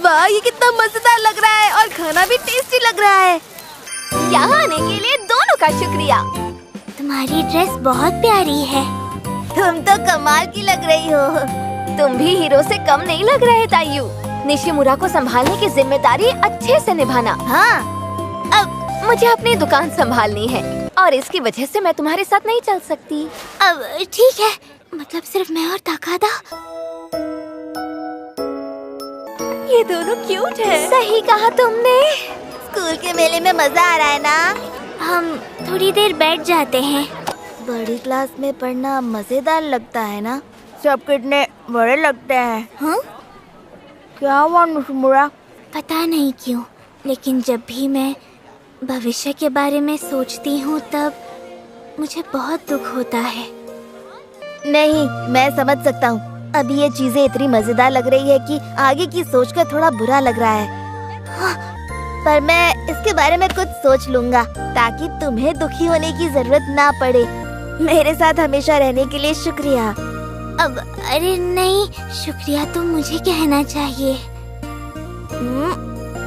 वाह, ये कितना मजेदार लग रहा है और खाना भी टेस्टी लग रहा है। यहाँ आने के लिए दोनों का शुक्रिया। तुम्हारी ड्रेस बहुत प्यारी है। तुम तो कमाल की लग रही हो। तुम भी हीरो से कम नहीं लग रहे तायू। निशिमुरा को संभालने की जिम्मेदारी अच्छे से निभाना। हाँ, अब मुझे अपनी दुकान संभालनी है और इसकी वजह से मैं तुम्हारे साथ नहीं चल सकती। अब ठीक है, मतलब सिर्फ मैं और ताकादा। ये दोनों क्यूट है। सही कहा तुमने। स्कूल के मेले में मजा आ रहा है ना? हम थोड़ी देर बैठ जाते हैं। बड़ी क्लास में पढ़ना मजेदार लगता है ना? सब कितने बड़े लगते हैं। हाँ? क्या हुआ निशिमुरा? पता नहीं क्यों, लेकिन जब भी मैं भविष्य के बारे में सोचती हूँ तब मुझे बहुत दुख होता है। नहीं, मैं समझ सकता हूँ। अभी ये चीजें इतनी मजेदार लग रही है कि आगे की सोचकर थोड़ा बुरा लग रहा है। हाँ, पर मैं इसके बारे में कुछ सोच लूंगा ताकि तुम्हें दुखी होने की जरूरत ना पड़े। मेरे साथ हमेशा रहने के लिए शुक्रिया। अब अरे नहीं, शुक्रिया तो मुझे कहना चाहिए।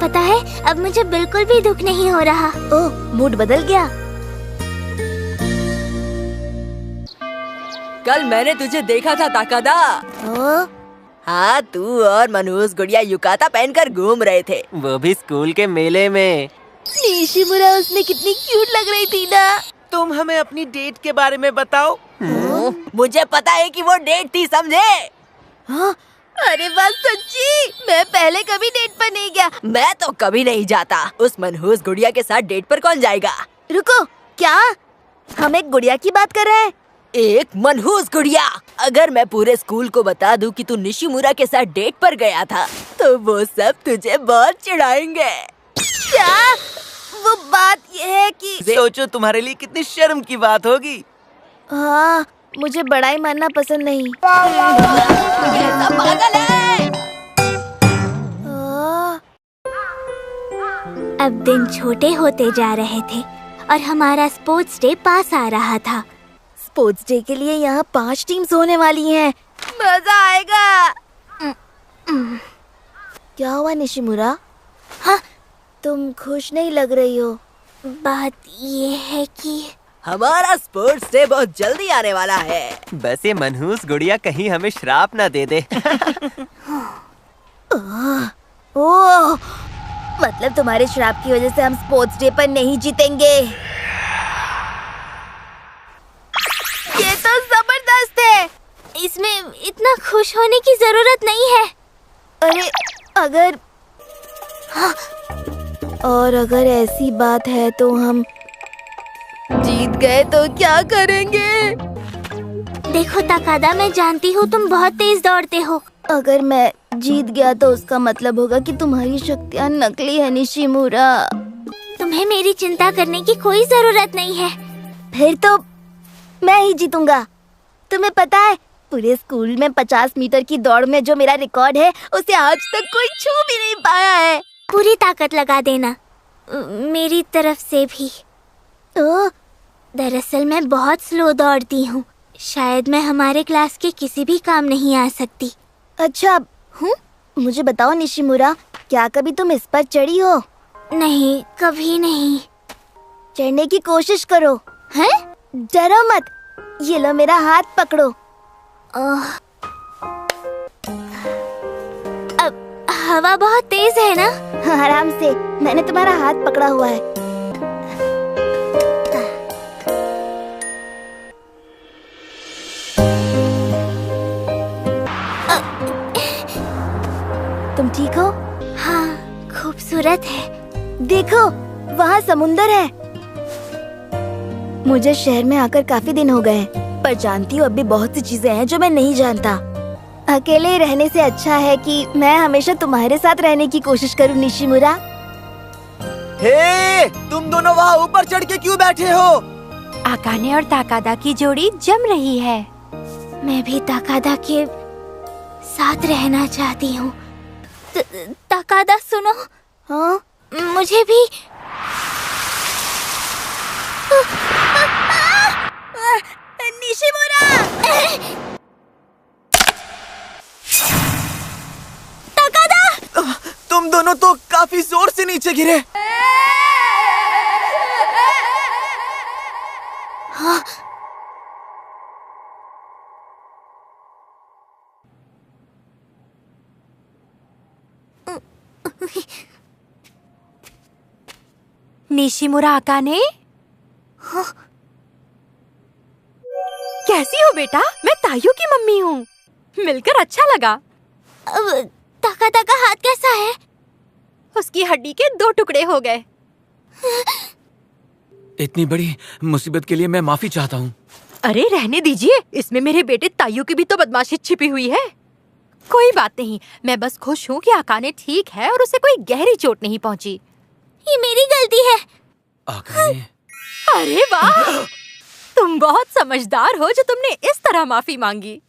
पता है, अब मुझे बिल्कुल भी दुख नहीं हो रहा। ओह, मूड बदल गया। कल मैंने तुझे देखा था ताकादा। हाँ, तू और मनहूस गुड़िया युकाता पहनकर घूम रहे थे। वो भी स्कूल के मेले में। निशिमुरा उसमें कितनी क्यूट लग रही थी ना। तुम हमें अपनी डेट के बारे में बताओ। मुझे पता है कि वो डेट थी, समझे? हाँ? अरे वाह, सच्ची? मैं पहले कभी डेट पर नहीं गया। मैं तो कभी नहीं जाता। उस मनहूस गुड़िया के साथ डेट पर कौन जाएगा? रुको, क्या हम एक गुड़िया की बात कर रहे हैं? एक मनहूस गुड़िया? अगर मैं पूरे स्कूल को बता दूं कि तू निशिमुरा के साथ डेट पर गया था तो वो सब तुझे बहुत चिढ़ाएंगे। क्या? वो बात ये है कि सोचो तुम्हारे लिए कितनी शर्म की बात होगी। हाँ, मुझे बड़ाई मानना पसंद नहीं। ये सब पागल है। अब दिन छोटे होते जा रहे थे और हमारा स्पोर्ट्स डे पास आ रहा था। स्पोर्ट्स डे के लिए यहाँ 5 टीम्स होने वाली हैं। मजा आएगा। क्या हुआ निशिमुरा? हाँ? तुम खुश नहीं लग रही हो। बात ये है कि हमारा स्पोर्ट्स डे बहुत जल्दी आने वाला है। बस ये मनहूस गुड़िया कहीं हमें श्राप ना दे दे। ओह, मतलब तुम्हारे श्राप की वजह से हम स्पोर्ट्स डे पर नहीं जीतेंगे। ये तो जबरदस्त है। इसमें इतना खुश होने की जरूरत नहीं है। अरे अगर और अगर ऐसी बात है तो हम जीत गए तो क्या करेंगे? देखो ताकादा, मैं जानती हूँ तुम बहुत तेज दौड़ते हो। अगर मैं जीत गया तो उसका मतलब होगा कि तुम्हारी शक्तियाँ नकली है निशिमुरा। तुम्हें मेरी चिंता करने की कोई जरूरत नहीं है। फिर तो मैं ही जीतूंगा। तुम्हें पता है, पूरे स्कूल में 50 मीटर की दौड़ में जो मेरा रिकॉर्ड है उसे आज तक कोई छू भी नहीं पाया है। पूरी ताकत लगा देना, मेरी तरफ से भी। दरअसल मैं बहुत स्लो दौड़ती हूँ। शायद मैं हमारे क्लास के किसी भी काम नहीं आ सकती। अच्छा, मुझे बताओ निशिमुरा, क्या कभी तुम इस पर चढ़ी हो? नहीं, कभी नहीं। चढ़ने की कोशिश करो। हैं? डरो मत। ये लो, मेरा हाथ पकड़ो। अब हवा बहुत तेज है ना? आराम से, मैंने तुम्हारा हाथ पकड़ा हुआ है। तुम ठीक हो? हाँ, खूबसूरत है। देखो, वहाँ समुंदर है। मुझे शहर में आकर काफी दिन हो गए, पर जानती हूँ अब भी बहुत सी चीजें हैं जो मैं नहीं जानता। अकेले रहने से अच्छा है कि मैं हमेशा तुम्हारे साथ रहने की कोशिश करूँ निशिमुरा। हे, तुम दोनों वहाँ ऊपर चढ़ के क्यों बैठे हो? आकाने और ताकादा की जोड़ी जम रही है। मैं भी ताकादा के साथ रहना चाहती हूँ। ताकादा सुनो। हाँ? मुझे भी निशिमुरा! तुम दोनों तो काफी जोर से नीचे गिरे। हाँ। निशिमुरा आकाने? हाँ। कैसी हो बेटा? मैं तायू की मम्मी हूँ। मिलकर अच्छा लगा। ताकादा का हाथ कैसा है? उसकी हड्डी के 2 टुकड़े हो गए। इतनी बड़ी मुसीबत के लिए मैं माफी चाहता हूँ। अरे रहने दीजिए, इसमें मेरे बेटे तायू की भी तो बदमाशी छिपी हुई है। कोई बात नहीं, मैं बस खुश हूँ कि आकाने ठीक है और उसे कोई गहरी चोट नहीं पहुँची। ये मेरी गलती है। आकाने। अरे वाह, तुम बहुत समझदार हो जो तुमने इस तरह माफी मांगी।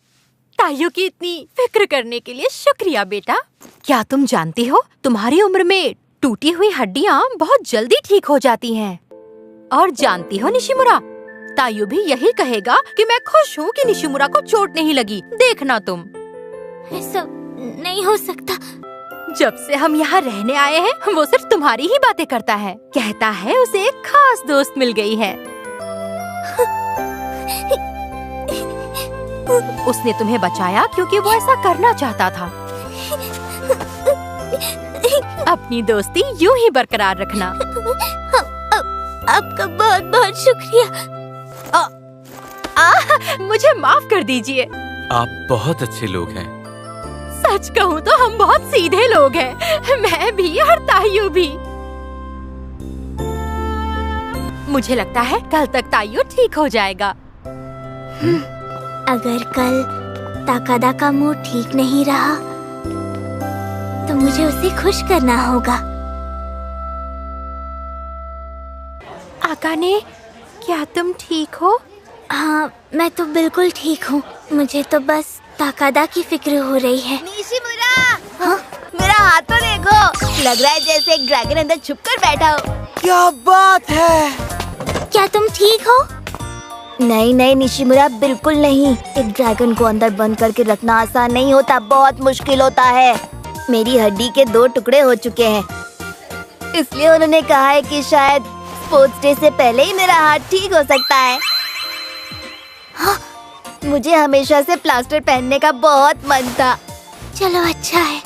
तायू की इतनी फिक्र करने के लिए शुक्रिया बेटा। क्या तुम जानती हो, तुम्हारी उम्र में टूटी हुई हड्डियाँ बहुत जल्दी ठीक हो जाती हैं। और जानती हो निशिमुरा, तायू भी यही कहेगा कि मैं खुश हूँ कि निशिमुरा को चोट नहीं लगी। देखना तुम। ऐसा नहीं हो सकता। जब से हम यहाँ रहने आए हैं, वो सिर्फ तुम्हारी ही बातें करता है। कहता है उसे एक खास दोस्त मिल गई है। उसने तुम्हें बचाया क्योंकि वो ऐसा करना चाहता था। अपनी दोस्ती यूं ही बरकरार रखना। आपका बहुत बहुत शुक्रिया। मुझे माफ कर दीजिए। आप बहुत अच्छे लोग हैं। सच कहूँ तो हम बहुत सीधे लोग हैं। मैं भी और तायू भी। मुझे लगता है कल तक तायू ठीक हो जाएगा। अगर कल ताकादा का मूड ठीक नहीं रहा तो मुझे उसे खुश करना होगा। आकाने, क्या तुम ठीक हो? हाँ, मैं तो बिल्कुल ठीक हूँ। मुझे तो बस ताकादा की फिक्र हो रही है। निशिमुरा! हाँ? मेरा हाथ तो देखो, लग रहा है जैसे एक ड्रैगन अंदर छुपकर बैठा हो। क्या बात है? क्या तुम ठीक हो? नहीं नहीं निशिमुरा, बिल्कुल नहीं। एक ड्रैगन को अंदर बंद करके रखना आसान नहीं होता, बहुत मुश्किल होता है। मेरी हड्डी के 2 टुकड़े हो चुके हैं, इसलिए उन्होंने कहा है कि शायद स्पोर्ट्स डे से पहले ही मेरा हाथ ठीक हो सकता है। हाँ? मुझे हमेशा से प्लास्टर पहनने का बहुत मन था। चलो अच्छा है,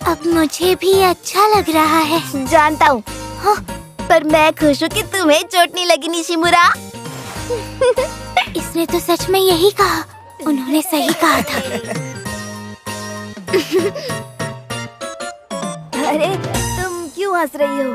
अब मुझे भी अच्छा लग रहा है। जानता हूँ। हाँ? पर मैं खुश हूँ कि तुम्हें चोट नहीं लगी निशिमुरा। इसने तो सच में यही कहा। उन्होंने सही कहा था। अरे तुम क्यों हंस रही हो?